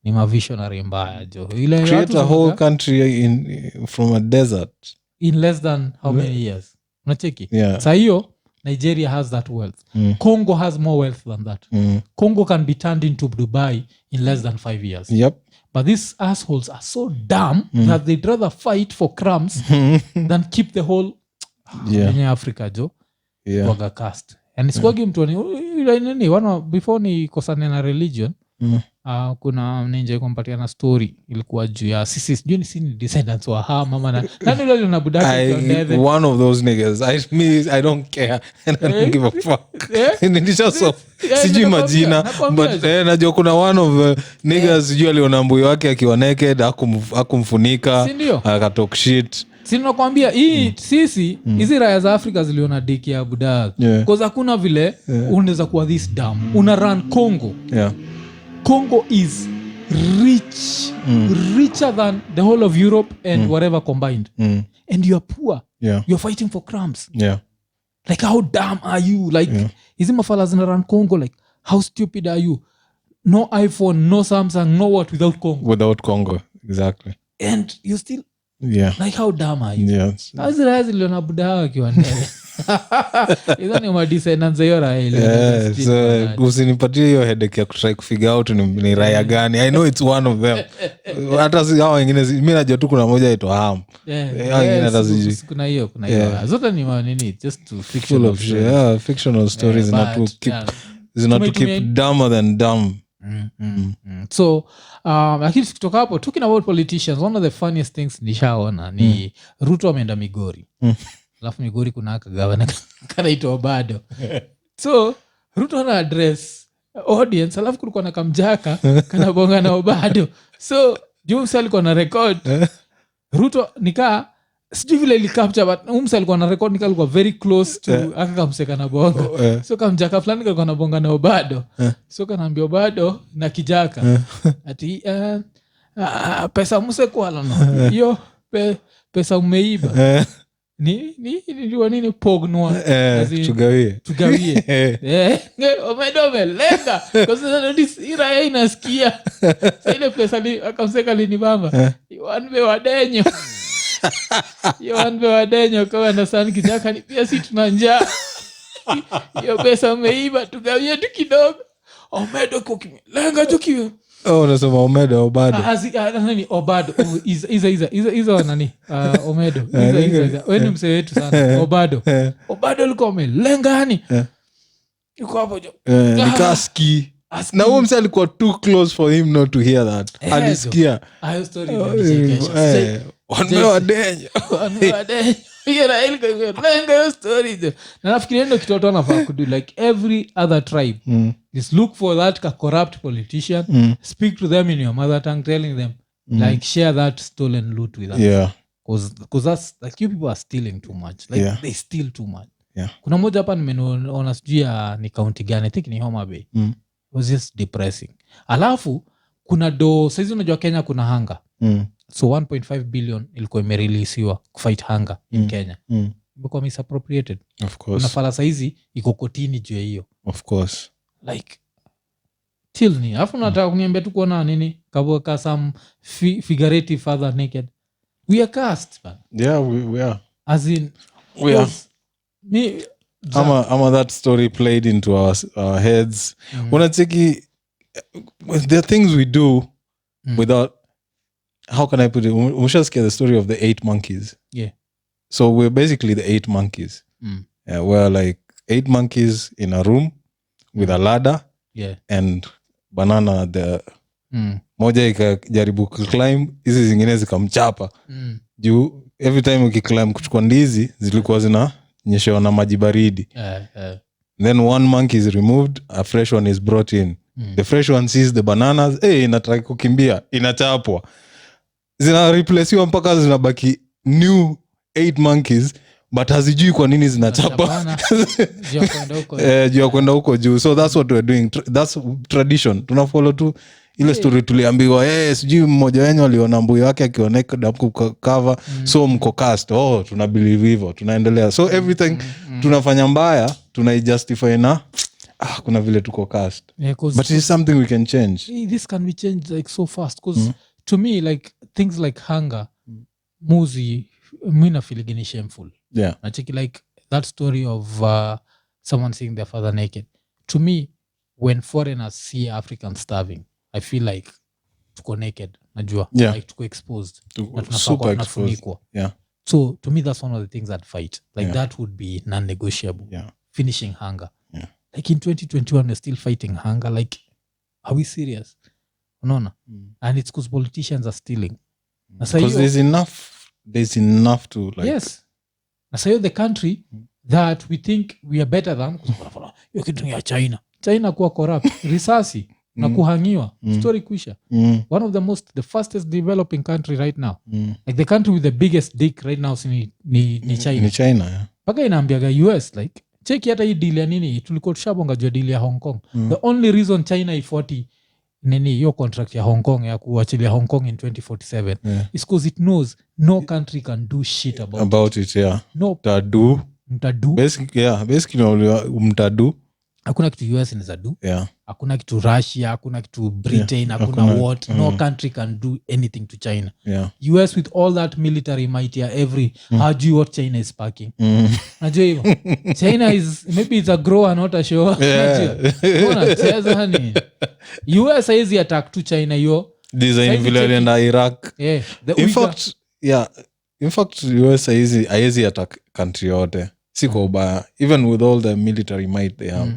B: Ni visionary mbaya jo.
A: Create a whole country from a desert
B: in less than how many years? Unacheki?
A: Yeah.
B: Sa hiyo Nigeria has that wealth. Congo has more wealth than that. Congo can be turned into Dubai in less than 5 years.
A: Yep.
B: But these assholes are so dumb that they'd rather fight for crumbs than keep the whole Africa jo.
A: Yeah.
B: Waga cast. And sikuwagi mtu ni before ni kosane na religion, kuna ninja kumpatia na story ilikuwa juu ya sisi sijui ni descendants wa mama na nani yule na budaki
A: one of those niggas. I don't care and I don't give a fuck. Nilisha sijui majina but najua kuna one of niggas sijui aliona mbuyo wake akiwa naked akumfunika akatalk shit.
B: Sinakwambia hii sisi hizi raya za Afrika ziliona diki ya budak because hakuna vile unaweza kuwa this dumb. Una run Congo.
A: Yeah.
B: Congo is rich, richer than the whole of Europe and whatever combined. And you're poor.
A: Yeah.
B: You're fighting for crumbs.
A: Yeah.
B: Like how dumb are you? Like hizi mafala zina run Congo, like how stupid are you? No iPhone, no Samsung, no what without Congo.
A: Without Congo, exactly.
B: And you still like how dumb are you?
A: Yes.
B: Azirazi liona budawa kiwa ndele. Hizo ni madescendants ya raya.
A: So usinipatie hiyo headache ya kutry kufigure out ni raya gani. I know it's one of them. Hata si hao wengine mimi najua tu kuna moja ito ham.
B: Kuna hiyo. Zote ni nini just to
A: fictional fictional stories not to keep dumber than dumb.
B: So lakini kutoka hapo talking about politicians, one of the funniest things nishaona ni Ruto ameenda Migori. Alafu Migori kuna kagavana kanaitwa Obado. So Ruto ana address audience, alafu kulikuwa na kamjaka kanabonga na Obado. So Jumsa alikuwa na record Ruto nika sijui vile ili capture but Umsa alikuwa na record nika alikuwa very close to akakamseka na bongo. So kamjaka fulani alikuwa na bonga na Obado. So kanaambia Obado na kijaka ati pesa mse kwa no. Yo pesa umeiba. Ni nini pognwa
A: tugawie
B: omedome lenga kwa sababu ira inasikia ile pesa akamseka linibamba wanbe wadenyo kwa na sana kijaka ni pia si tuna njaa hiyo pesa umeiba tugawie tu kidogo omedo lenga tu
A: unasema Omedo Obado.
B: Nani Obado iza nani Omedo iza wewe ni msee wetu sana Obado alikuwa amelenga yani yuko hapo jo
A: nikaski na huyo msee alikuwa too close for him not to hear that. Alisikia
B: hiyo story ndio
A: wadenyo
B: Ira ilikuwa lenga hiyo story jo. Na nafikiri ndio kitu watu wanafaa kudo like every other tribe. Just look for that corrupt politician, speak to them in your mother tongue, telling them like share that stolen loot with us. because that's like you people are stealing too much, like they steal too much. Kuna moja hapa nimeona sijui ni county gani, I think ni Homa Bay. It was just depressing. Alafu kuna saizi unajua Kenya kuna hunger. So 1.5 billion ilikuwa imereleasiwa kufight hunger in Kenya. Imekuwa misappropriated.
A: Of course.
B: Kuna fala saizi iko kotini juu ya hiyo.
A: Of course.
B: Like till ni alafu nataka kuniambia tu kuona nini kabweka some figurative father naked. We are cast, man.
A: Yeah, we are.
B: As in
A: we are. Me ama that story played into our heads. Unacheki, there are things we do without, how can I put it? Umeshasikia the story of the 8 monkeys.
B: Yeah.
A: So we're basically the 8 monkeys. Yeah, we're like 8 monkeys in a room with a ladder.
B: Yeah.
A: And banana moja ikajaribu kuclimb, hizi zingine zikamchapa. Juu every time ukiclimb kuchukua ndizi zilikuwa zinanyeshewa na maji baridi. Then one monkey is removed, a fresh one is brought in. The fresh one sees the bananas, inataka kukimbia, inachapwa. Zina replacewa mpaka zinabaki new 8 monkeys, but hazijui kwa nini zinachapa. Juu ya kwenda huko juu. So that's what we're doing. That's tradition. Tunafollow tu ile story tuliambiwa, sijui mmoja wenyu aliona mbuyu wake akioneka dapu cover, so mko cast. Tunabelieve hivyo, tunaendelea. So everything tunafanya mbaya, tunaijustify na kuna vile tuko cast. But it is something we can change.
B: This can be changed like so fast, because to me, like things like hunger, muzi, mina feeling shameful.
A: Yeah.
B: I think like that story of someone seeing their father naked. To me, when foreigners see Africans starving, I feel like tuko naked, najua.
A: Yeah.
B: Like tuko exposed.
A: Super exposed. Yeah.
B: So to me, that's one of the things I'd fight. Like that would be non-negotiable.
A: Yeah.
B: Finishing hunger.
A: Yeah.
B: Like in 2021, we're still fighting hunger. Like, are we serious? Unaona? And it's because politicians are stealing.
A: Because there's enough to like.
B: Yes. Nasayo the country that we think we are better than, you're kidding China kuwa corrupt, risasi na kuhangiwa, story kuisha. One of the fastest developing country right now. Like the country with the biggest dick right now ni China.
A: Ni China, yeah.
B: Paka inaambiaga US, like cheki hata hii deal ya nini tulikuwa tushabonga juu deal ya Hong Kong. The only reason China ifuati nini hiyo contract ya Hong Kong ya kuachilia Hong Kong in 2047 is because it knows no country can do shit about
A: it. Yeah.
B: No. Mtadu.
A: Basically mtadu.
B: Hakuna kitu US inaweza do.
A: Yeah.
B: Hakuna kitu Russia, hakuna kitu Britain, hakuna what. No country can do anything to China.
A: Yeah.
B: US with all that military might ya hajui what China is packing. Najua hivyo. China is, maybe it's a grower not a shower. Unacheza hani. US haizi attack to China yo.
A: Design vile alienda Iraq.
B: Yeah.
A: In fact US haizi attack country yote. Siko ubaya. Even with all the military might they have.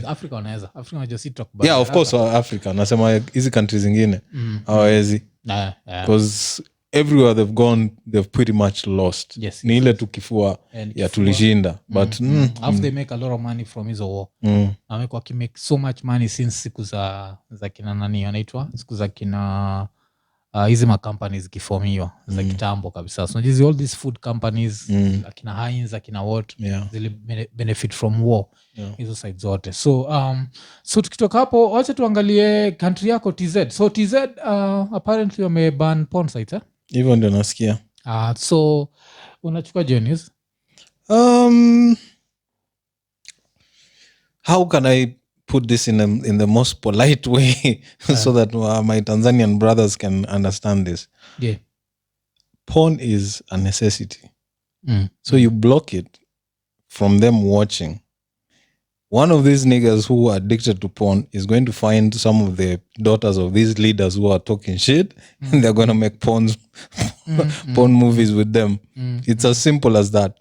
B: Africa wanaweza. Africa wanajua si talk about.
A: Yeah, of course Africa. Nasema hizi countries zingine hawawezi. Because everywhere they've gone, they've pretty much lost.
B: Yes,
A: ni ile tu kifua ya tulishinda. But
B: after they make a lot of money from hizo war. Amekuwa kimake so much money since siku za kina nani wanaitwa? Siku za kina hizi companies kiformiwa za kitambo kabisa. So these all these food companies akina Heinz akina what zili benefit from war hizo sides zote. So tukitoka hapo wacha tuangalie country yako TZ. So TZ apparently wameban porn sites
A: hivyo ndio nasikia.
B: So unachukua journeys
A: how can I put this in the most polite way so that my Tanzanian brothers can understand this.
B: Yeah.
A: Porn is a necessity. So you block it from them watching. One of these niggas who are addicted to porn is going to find some of the daughters of these leaders who are talking shit and they're going to make porn movies with them. It's as simple as that.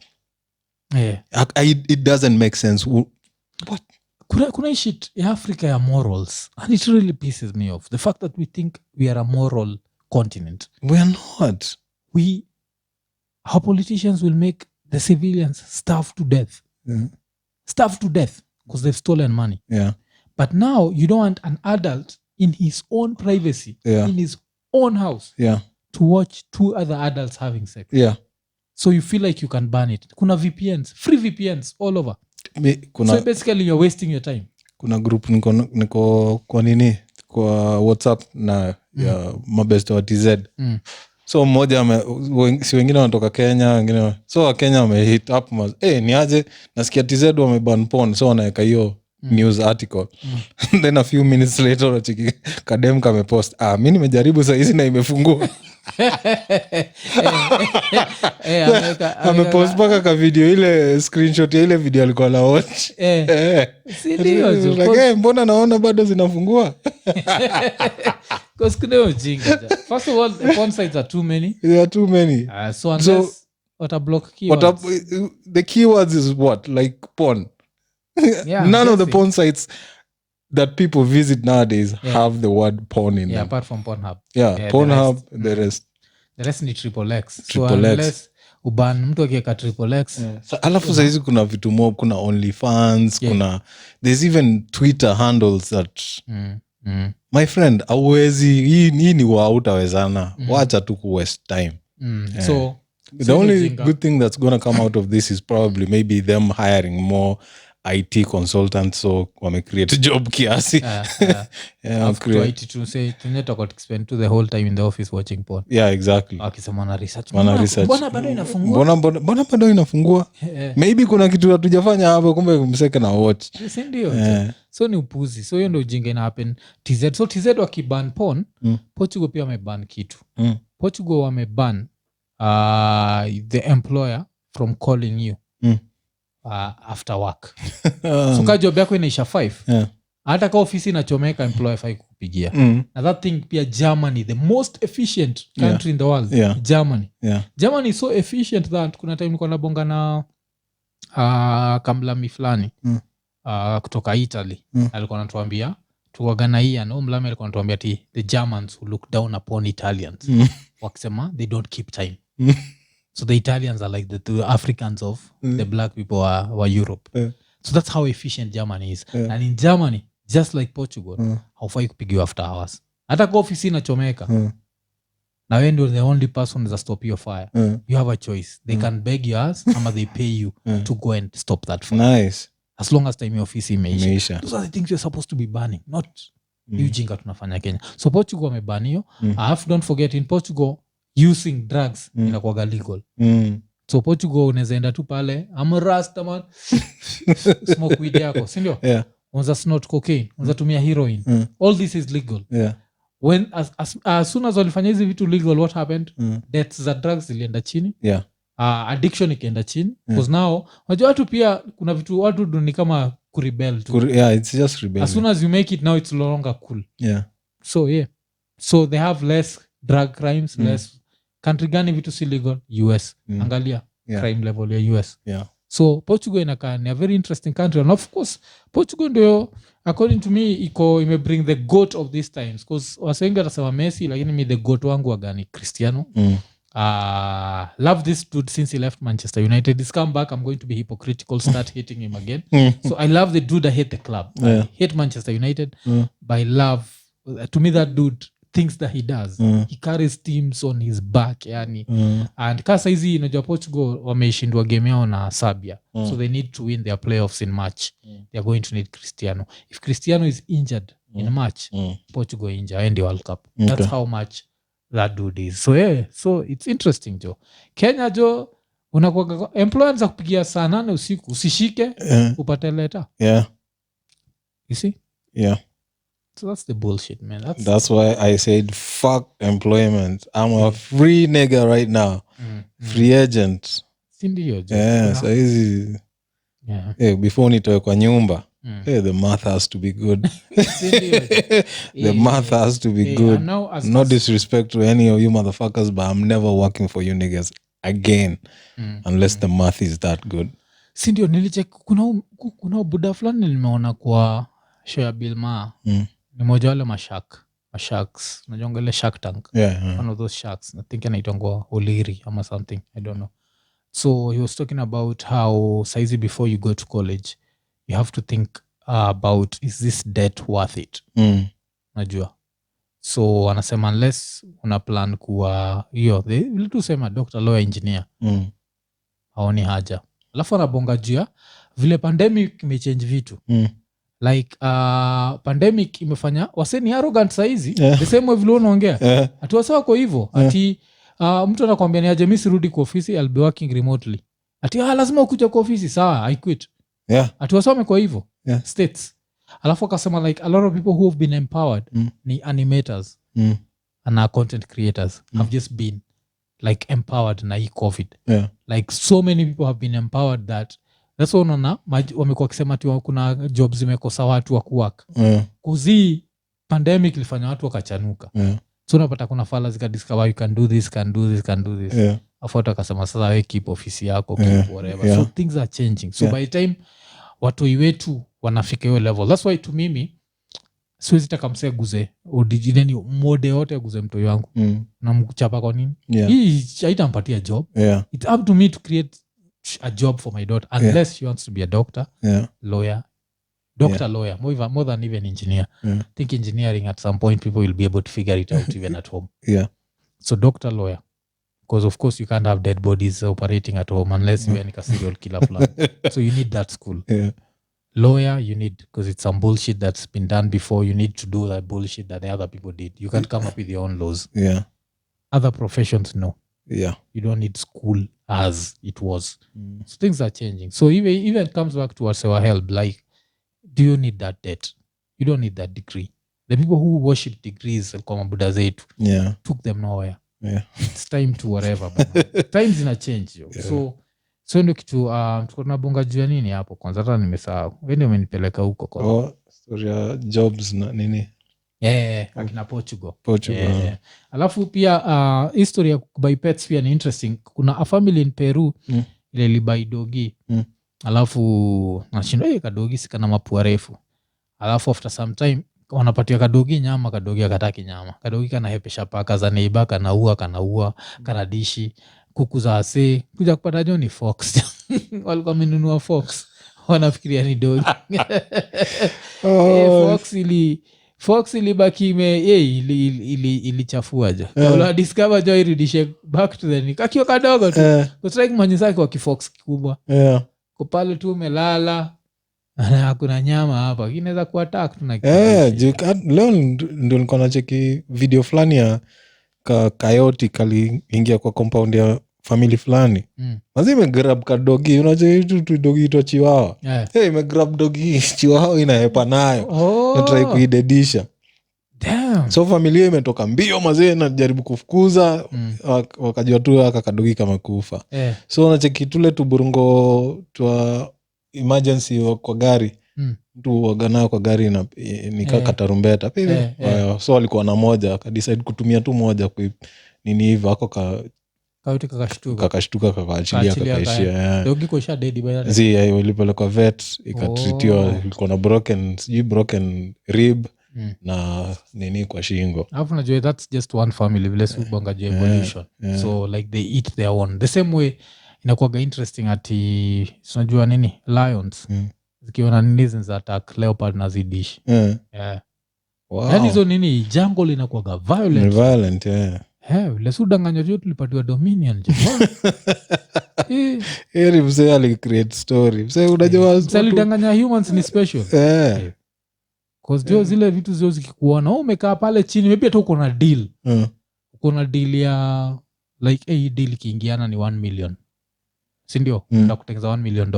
B: Yeah.
A: It doesn't make sense. What?
B: Kuna shit ya Africa ya morals, and it really pisses me off. The fact that we think we are a moral continent.
A: We are not.
B: Our politicians will make the civilians starve to death. Starve to death because they've stolen money.
A: Yeah.
B: But now you don't want an adult in his own privacy, in his own house, to watch two other adults having sex.
A: Yeah.
B: So you feel like you can ban it. Kuna VPNs, free VPNs all over. So basically you're wasting your time.
A: Kuna group niko kwa nini kwa WhatsApp na ya mabeste wa TZ. So mmoja si wengine wanatoka Kenya, wengine so wa Kenya wame hit up ni aje nasikia TZ wameban porn, so wanaweka hiyo news article. Then a few minutes later unachiki kadem kamepost mimi nimejaribu saa hizi na imefungua. Amepost paka ka video ile screenshot ya ile video alikuwa na watch. Mbona naona bado zinafungua?
B: Because kuna ujinga. First of all, the porn sites are too many.
A: There are too many.
B: So unless what a block keywords.
A: The keywords is what? Like porn.
B: Yeah,
A: none of the porn sites that people visit nowadays have the word porn in them.
B: Apart from Pornhub.
A: Pornhub, the rest
B: ni XXX.
A: So unless
B: uban mtu akiweka XXX.
A: So alafu saizi kuna vitu mob, kuna OnlyFans, kuna there's even Twitter handles that my friend awezi hii ni hautawezana. Wacha tu ku waste time.
B: So
A: the only good thing that's going to come out of this is probably maybe them hiring more IT consultants, so wame create job kiasi.
B: IT to say tunataka to spend to the whole time in the office watching porn.
A: Exactly.
B: Akisema na research.
A: Mbona bado inafungua? Maybe kuna kitu hatujafanya hapo, kumbe mseke na watch.
B: Ndio. So ni upuzi. So hiyo ndio ujinga ina happen TZ. So TZ wakiban porn, Portugal pia wameban kitu. Portugal wameban the employer from calling you after work. So ka job yako inaisha 5. Hata ka ofisi inachomeka, employer fai kukupigia. Na that thing pia Germany, the most efficient country in the world. Germany is so efficient that kuna time nilikuwa nabonga na kamlami fulani kutoka Italy. Alikuwa anatuambia tuwagana no mlami alikuwa anatuambia the Germans who look down upon Italians. Wakisema they don't keep time. So the Italians are like the Africans of the black people were Europe. So that's how efficient Germany is. And in Germany, just like Portugal, haufai kupigiwa after hours. Hata kwa ofisi inachomeka. Na wewe ndio the only person that stop your fire. You have a choice. They can beg your ass ama they pay you to go and stop that fire.
A: Nice.
B: As long as time your office imeisha. Those are the things you're supposed to be banning, not ujinga tunafanya Kenya. So Portugal wamebani hiyo. Don't forget in Portugal using drugs inakuwa legal. So Portugal unaweza enda tu pale, I'm a rasta man. Smoke weed yako, si ndio? Unaweza snort cocaine, unaweza tumia heroin. All this is legal. When as soon as walifanya hizi vitu legal, what happened? Deaths za drugs zilienda chini. Addiction ikaenda chini. Because now unajua watu pia kuna vitu watu ni kama kurebel tu.
A: It's just rebellion.
B: As soon as you make it now, it's no longer cool. So they have less drug crimes, less. Country gani vitu si legal? US. Angalia crime level ya US. So Portugal inakaa ni a very interesting country, and of course Portugal ndio according to me ime bring the goat of these times, because wasengi watasema Messi, lakini mi the goat wangu wagani Cristiano. Love this dude since he left Manchester United. He's come back, I'm going to be hypocritical, start hating him again. So I love the dude, I hate the club. I hate Manchester United, but I love, to me that dude things that he does. He carries teams on his back, yani. And kasa hizi unajua Portugal wameishindwa game yao na Serbia. So they need to win their playoffs in March. They are going to need Cristiano. If Cristiano is injured in March, Portugal injured in the World Cup. That's how much that dude is. So it's interesting jo. Kenya jo unakuwa employer za kupigia saa 8 usiku usishike upate letter. You see? So that's the bullshit, man.
A: That's why I said fuck employment. I'm a free nigga right now. Free agent.
B: Sindio.
A: So easy. Before nitoe kwa nyumba. The math has to be good. The math has to be good. No disrespect to any of you motherfuckers, but I'm never working for you niggas again unless the math is that good.
B: Sindio, nilicheck kuna buda fulani nimeona kwa show ya Bill Maher. Ni moja wale masharks. Unajua ile Shark Tank. One of those sharks. I think anaitwa O'Leary ama something. I don't know. So he was talking about how saizi before you go to college, you have to think about, is this debt worth it? Najua. so anasema unless una plan kuwa hiyo vile tu sema doctor, lawyer, engineer haoni haja. Alafu anabonga juu ya vile pandemic imechange vitu like pandemic imefanya waseni arrogant saizi the same way vile unaongea ati wasa wako hivyo ati mtu anakuambia ni aje mimi sirudi kwa ofisi, I'll be working remotely. Ati lazima ukuja kwa ofisi, sawa, I quit. Ati wasa wamekuwa hivyo states. Alafu akasema like a lot of people who have been empowered ni animators and content creators have just been like empowered na hii COVID. Like so many people have been empowered that's why unaona wamekuwa kisema ati kuna jobs zimekosa watu wa kuwork. Kuzi pandemic ilifanya watu wakachanuka. So unapata kuna fala zikadiscover you can do this. Afu watu akasema sasa wewe keep ofisi yako, keep whatever. So things are changing. So by the time watu wetu wanafika hiyo level, that's why to mimi siwezi taka msee guze odijineni mode yote guze mtoi wangu na mkuchapa kwa nini hii haitampatia job. It's up to me to create a job for my daughter unless she wants to be a doctor, lawyer, lawyer more than even engineer. I think engineering at some point people will be able to figure it out even at home. So doctor, lawyer, because of course you can't have dead bodies operating at home unless you're a serial killer plan. So you need that school. Lawyer you need, because it's some bullshit that's been done before. You need to do that bullshit that the other people did. You can't come up with your own laws. Other professions, no. You don't need school as it was. So things are changing. So even comes back to our help, like, do you need that debt? You don't need that degree. The people who worship degrees kama Buddha zetu took them nowhere. It's time to whatever. Times in a change. So ndio kitu tuko tunabonga juu ya nini hapo kwanza, hata nimesahau. Wewe ndio umenipeleka huko kwa
A: story ya jobs na nini.
B: Akina Portugal. Alafu pia history ya kubuy pets pia ni interesting. Kuna a family in Peru ile libuy dogi. Alafu nashinda kadogi sikana mapua refu. Alafu after some time wanapatia kadogi nyama, kadogi akataki nyama. Kadogi kanahepesha paka za neighbor, kanaua, kanadishi. Kuku za ase, kuja kupata jo ni fox. Walikuwa wamenunua fox, wanafikiria ni dogi. Fox ilibaki ilichafua jo. Kabla discover jo irudishe back to the kakiwa kadogo tu. Kustrike manyisaki wa kifox kikubwa. Kupale tu umelala. Hakuna nyama hapa, inaweza kuattack tu na
A: leo ndio nilikuwa nacheki video fulani ya coyote kaliingia kwa compound ya family fulani. Mazi imegrab kadogi, unajua tu dogi ito chiwawa. Imegrab dogi chiwawa inahepa nayo. Na try kuidedisha.
B: Damn.
A: So familia imetoka mbio mazi na jaribu kufukuza, wakajua tu kadogi kama kufa. So unacheki tule tuburungo twa emergency kwa gari. Mtu waganao kwa gari na nikaka tarumbeta. So walikuwa na moja, kadecide kutumia tu moja nini hivyo ako kakashtuka kakaachilia kakaishia.
B: Dogi kwa isha dead by that.
A: Walipelekwa vet, ikatritiwa, ilikuwa na broken rib na nini kwa shingo.
B: Alafu najua that's just one family vile subanga jo evolution. So like they eat their own. The same way inakuwaga interesting ati unajua nini lions zikiona nini zinza attack leopard na zidish. Wow. Yani hizo nini jungle inakuwaga violent. Lesu danganya jo tulipatiwa dominion jo.
A: Heri msee alicreate story. Msee unajua
B: danganya humans ni special. Cause jo zile vitu zio zikikuona umekaa pale chini maybe hata uko na deal. Uko na deal ya like deal kiingiana ni 1 million. Sindio? Na kutengeza $1 million.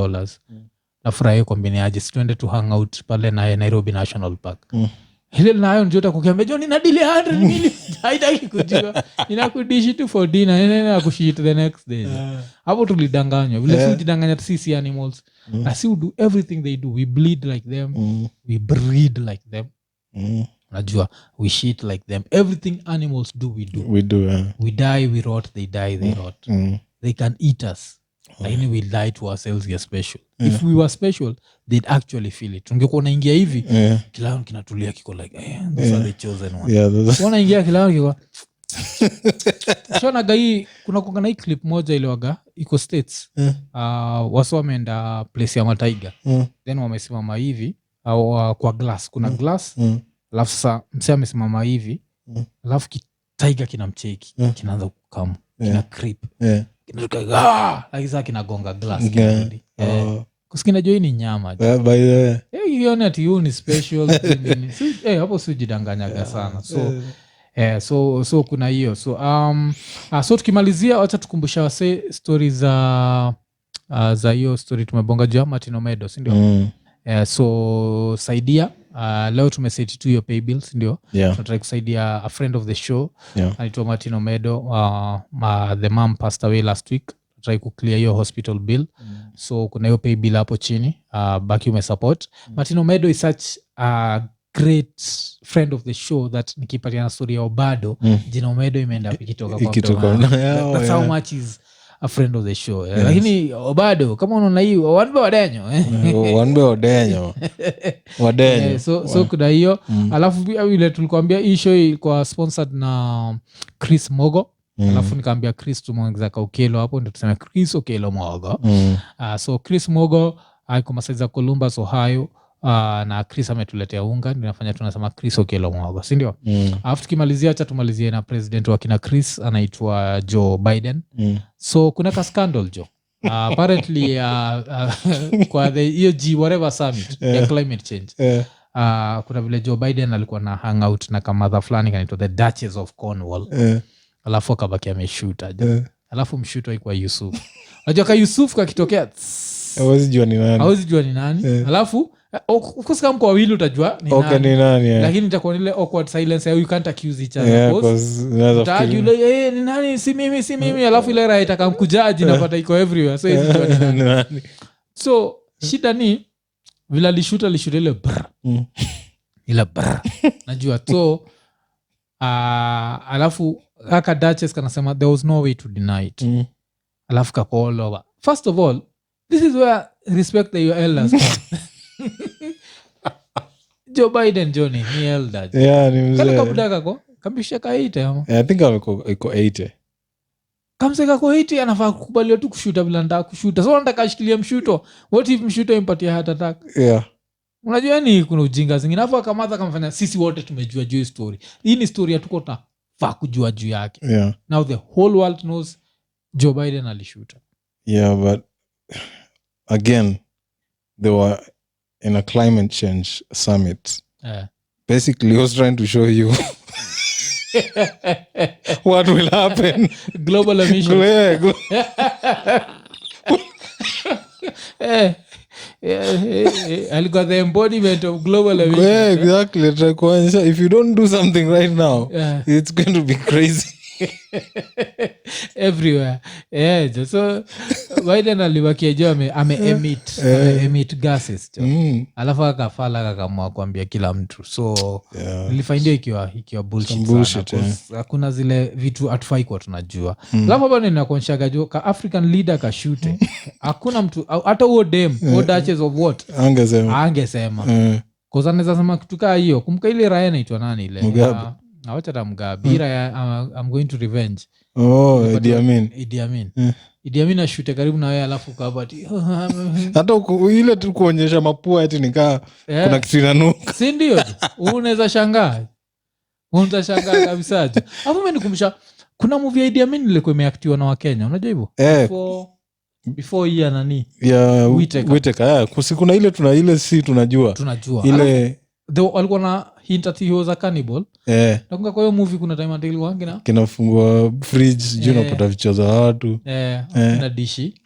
B: Na furahi kombine aje situende to hang out pale na Nairobi National Park. Hile nayo njota kukiambia jo nina deal 100 million. Haitaki kujua. Ninakudishi tu for dinner. Nina kushit the next day. Hapo tulidanganywa. Vile tulidanganya sisi animals. Asi we do everything they do. We bleed like them. We breed like them. Najua we shit like them. Everything animals do we do. We die, we rot. They die, they rot. They can eat us. Lakini we lie to ourselves we are special. If we were special, they'd actually feel it. Ungekuwa unaingia hivi, kila mtu kinatulia kiko like, those are the chosen ones. Unaingia kila mtu kiko. Shona gai kuna kuanga hii clip moja ile waga iko States. Waso wameenda place ya mataiga. Then wamesimama hivi au kwa glass. Kuna glass. Alafu sasa msee amesimama hivi alafu tiger kinamcheki kinaanza kukam kina creep lakini saa kinagonga glass kinarudi kusikina joi ni nyama
A: by the way
B: ione ati huu ni special hapo siujidanganyaga sana so kuna hiyo so tukimalizia wacha tukumbusha wase story za hiyo story tumebonga juu ya Martin Omedo sindio so saidia leo tumeseti tu hiyo pay bill sindio tunatrai kusaidia a friend of the show anaitwa Martin Omedo the mom passed away last week try kuclear hiyo hospital bill so kuna hiyo pay bill hapo chini baki umesupport Martin Omedo is such a great friend of the show that nikipatia na story ya Obado jina Omedo imeenda ikitoka kwa that's how much is a friend of the show lakini Obado kama unaona hii wanbe wadenyo so kuna hiyo alafu vile tulikuambia hii show ilikuwa sponsored na Chris Mogo alafu nikaambia Chris tumongeza Okelo hapo ndio tuseme Chris Okelo Mogo so Chris Mogo aiko masaiza Columbus Ohio na Chris ametuletea unga ninafanya tunasema Chris Okelo Mogo si ndio alafu tukimalizia acha tumalizie na president wa kina Chris anaitwa Joe Biden so kuna ka scandal Joe apparently kwa the hiyo whatever summit ya climate change kuna vile Joe Biden alikuwa na hangout na kamadha fulani kanaitwa the Duchess of Cornwall alafu akabaki ameshuta alafu mshuto ikuwa Yusuf unajua ka Yusuf kakitokea
A: hawezi
B: jua ni nani alafu of course kama kwa wili utajua ni nani lakini itakuwa ile awkward silence you can't accuse each other utajule ni nani si mimi alafu ile right akamkujaji napata iko everywhere so hizi jua ni nani so shida ni vile alishuta ile ile najua so alafu aka Duchess kanasema there was no way to deny it alafu kako all over first of all this is where respect your elders Joe Biden Johnny ni elder
A: ni mzee
B: kale kabuda kako kambisha ka 80 ama
A: I think iko 80
B: kamse kako 80 anafaa kukubaliwa tu kushuta bila nda kushuta so anataka ashikilia mshuto what if mshuto impatia heart attack unajua ni kuna ujinga zingine afu akamadha kamfanya sisi wote tumejua juu story hii ni story tuko ta fa kujua juu yake now the whole world knows Joe Biden alishuta
A: but again they were in a climate change summit basically he was trying to show you what will happen
B: global emission I got the embodiment of global emission
A: exactly if you don't do something right now it's going to be crazy
B: everywhere so Biden aliwakia jo ame-emit gases alafu akafala kakamua kuambia kila mtu so nilifaindia ikiwa bullshit hakuna zile vitu atufai kwa tunajua alafu hapa ninakuonyeshaga jo ka African leader kashute hakuna mtu hata huo dem huo Duchess of what angesema koza neza sema kitu kaa hiyo kumbuka ile raya naitwa nani ile awachata Mugabe I'm going to revenge Idi Amin ashute karibu na wewe alafu kabati
A: hata ile tu kuonyesha mapua eti nikaa kuna kitu inanuka
B: si ndio unaweza shangaa kabisa hapo umenikumbusha kuna movie ya Idi Amin ilikuwa imeactiwa na Wakenya unajua hivyo before hii nani
A: Whittaker kuna ile ile si tunajua ile
B: walikuwa na hint that he was a cannibal nakunga kwa hiyo movie kuna time until wangina
A: kinafungua fridge juu napata vichwa za watu
B: na dishi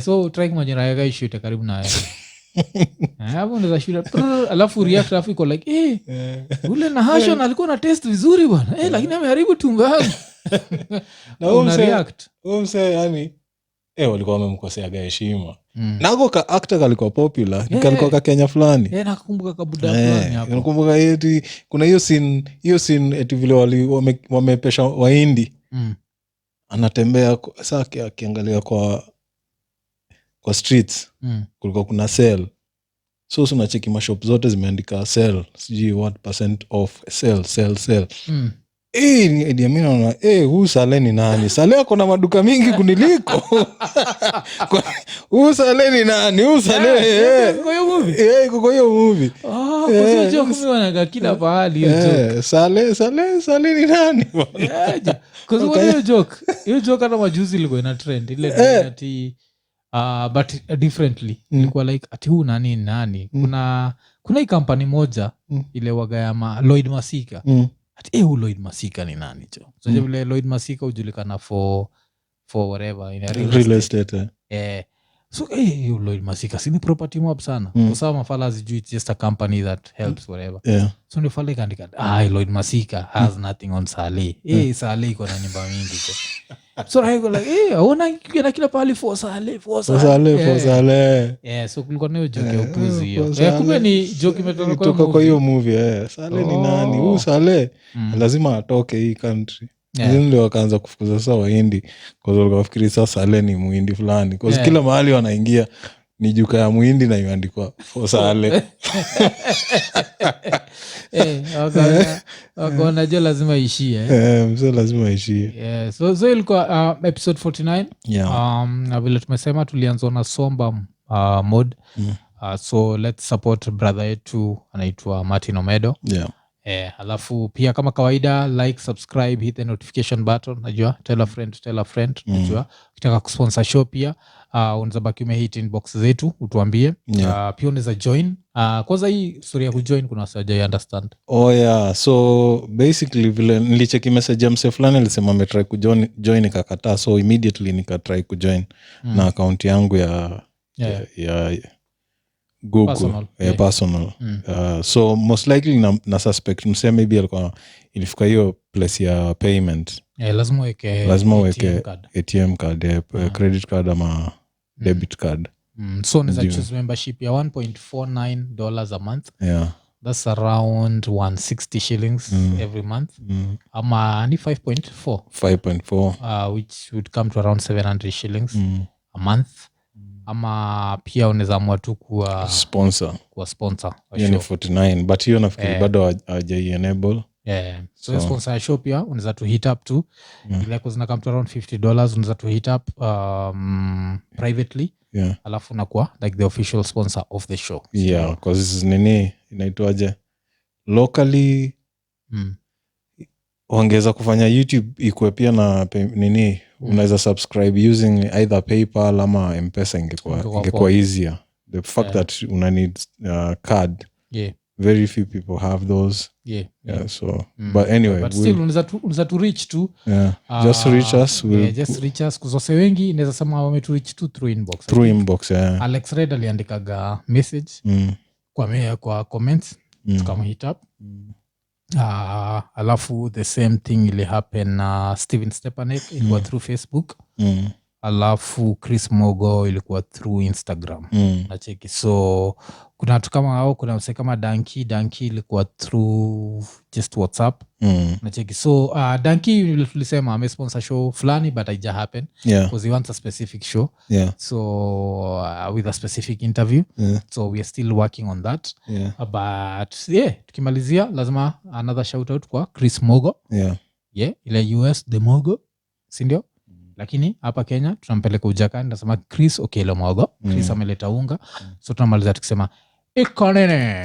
B: so try kumajina yaka ishute karibu na hapo unaweza shuta alafu react alafu iko like ule na Hashon alikuwa na taste vizuri bwana lakini ameharibu tumbo yangu
A: na una react yani walikuwa wamemkoseaga heshima nako ka actor kalikuwa popular kalikuwa ka Kenya fulani
B: nakumbuka kabuda fulani hapo
A: nakumbuka eti kuna hiyo scene eti vile wamepesha Wahindi anatembea saa akiangalia kwa streets kulikuwa kuna sale so unacheki mashop zote zimeandika sale sijui what % off sale Idi Amin anaona huu Sale ni nani? Sale ako na maduka mingi kuniliko. Huu Sale ni nani? Huu Sale kwa hiyo movie.
B: Kwa hiyo mimi wanaga kila pahali hiyo.
A: Sale ni nani?
B: Kwa hiyo joke hata majuzi ilikuwa ina trend ile ati but differently ilikuwa like ati huu nani kuna hii kampani moja ile waga ya Lloyd Masika ati huu Lloyd Masika ni nani cho so vile Lloyd Masika hujulikana for whatever in a real estate so Lloyd Masika si ni property mob sana kwa sababu mafala zijui it's just a company that helps whatever so ni fala kaandika Lloyd Masika has nothing on Sale Sale iko na nyumba mingi cho so I go like ona kila pahali for Sale so kulikuwa nayo joke ya upuzi hiyo kumbe ni joke imetoka
A: kwa hiyo movie Sale ni nani huu Sale lazima atoke hii country ndio wakaanza kufukuza sasa Wahindi kwa sababu wakafikiri sasa Sale ni Muhindi fulani kwa sababu kila mahali wanaingia ni juka ya Muhindi na imeandikwa for Sale
B: wakaona je lazima ishie
A: mzee lazima ishie
B: so ilikuwa episode 49 vile tumesema tulianza na somber mode so let's support brother yetu anaitwa Martin Omedo alafu pia kama kawaida like subscribe hit the notification button najua tell a friend najua ukitaka kusponsor show pia unaweza baki umehit inbox zetu utuambie pia unaweza join kwanza hii story ya kujoin kuna saja understand
A: so basically vile nilicheki message ya mse fulani alisema ametry kujoin nikakataa so immediately nikatry kujoin na account yangu ya Google personal so most likely na suspect mse maybe alikuwa ilifika hiyo place ya payment
B: lazima
A: uweke ATM card credit card ama debit card
B: so unaweza choose membership ya $1.49 a month that's around 160 shillings every month ama ni 5.4 which would come to around 700 shillings a month ama pia unaweza amua tu kuwa sponsor
A: hiyo ni 49 but hiyo nafikiri bado hawajai-enable
B: so sponsor ya show pia unaweza tu hit up tu ile kuzina come to around $50 unaweza tu hit up privately alafu unakuwa like the official sponsor of the show
A: because nini inaitwaje locally ongeza kufanya YouTube ikuwe pia na nini unaweza subscribe using either PayPal ama M-Pesa ingekuwa easier the fact that una need card very few people have those so but anyway
B: but still unaweza tu reach tu
A: just reach us
B: just reach us kuzose wengi inaweza sema wametu reach tu through inbox Alex Red aliandikaga message kwa comments kama hit up alafu the same thing ili happen Steven Stepanek ilikuwa through Facebook alafu Chris Mogo ilikuwa through Instagram nacheki so kuna watu kama hao kuna mse kama Danki ilikuwa through just WhatsApp nacheki so Danki tulisema amesponsor show fulani but haija happen because he wants a specific show so with a specific interview so we are still working on that but tukimalizia lazima another shout out kwa Chris Mogo ile US the Mogo sindio lakini hapa Kenya tunampeleka ujakani nasema Chris Okelo Mogo Chris ameleta unga so tunamaliza tukisema Iko Nini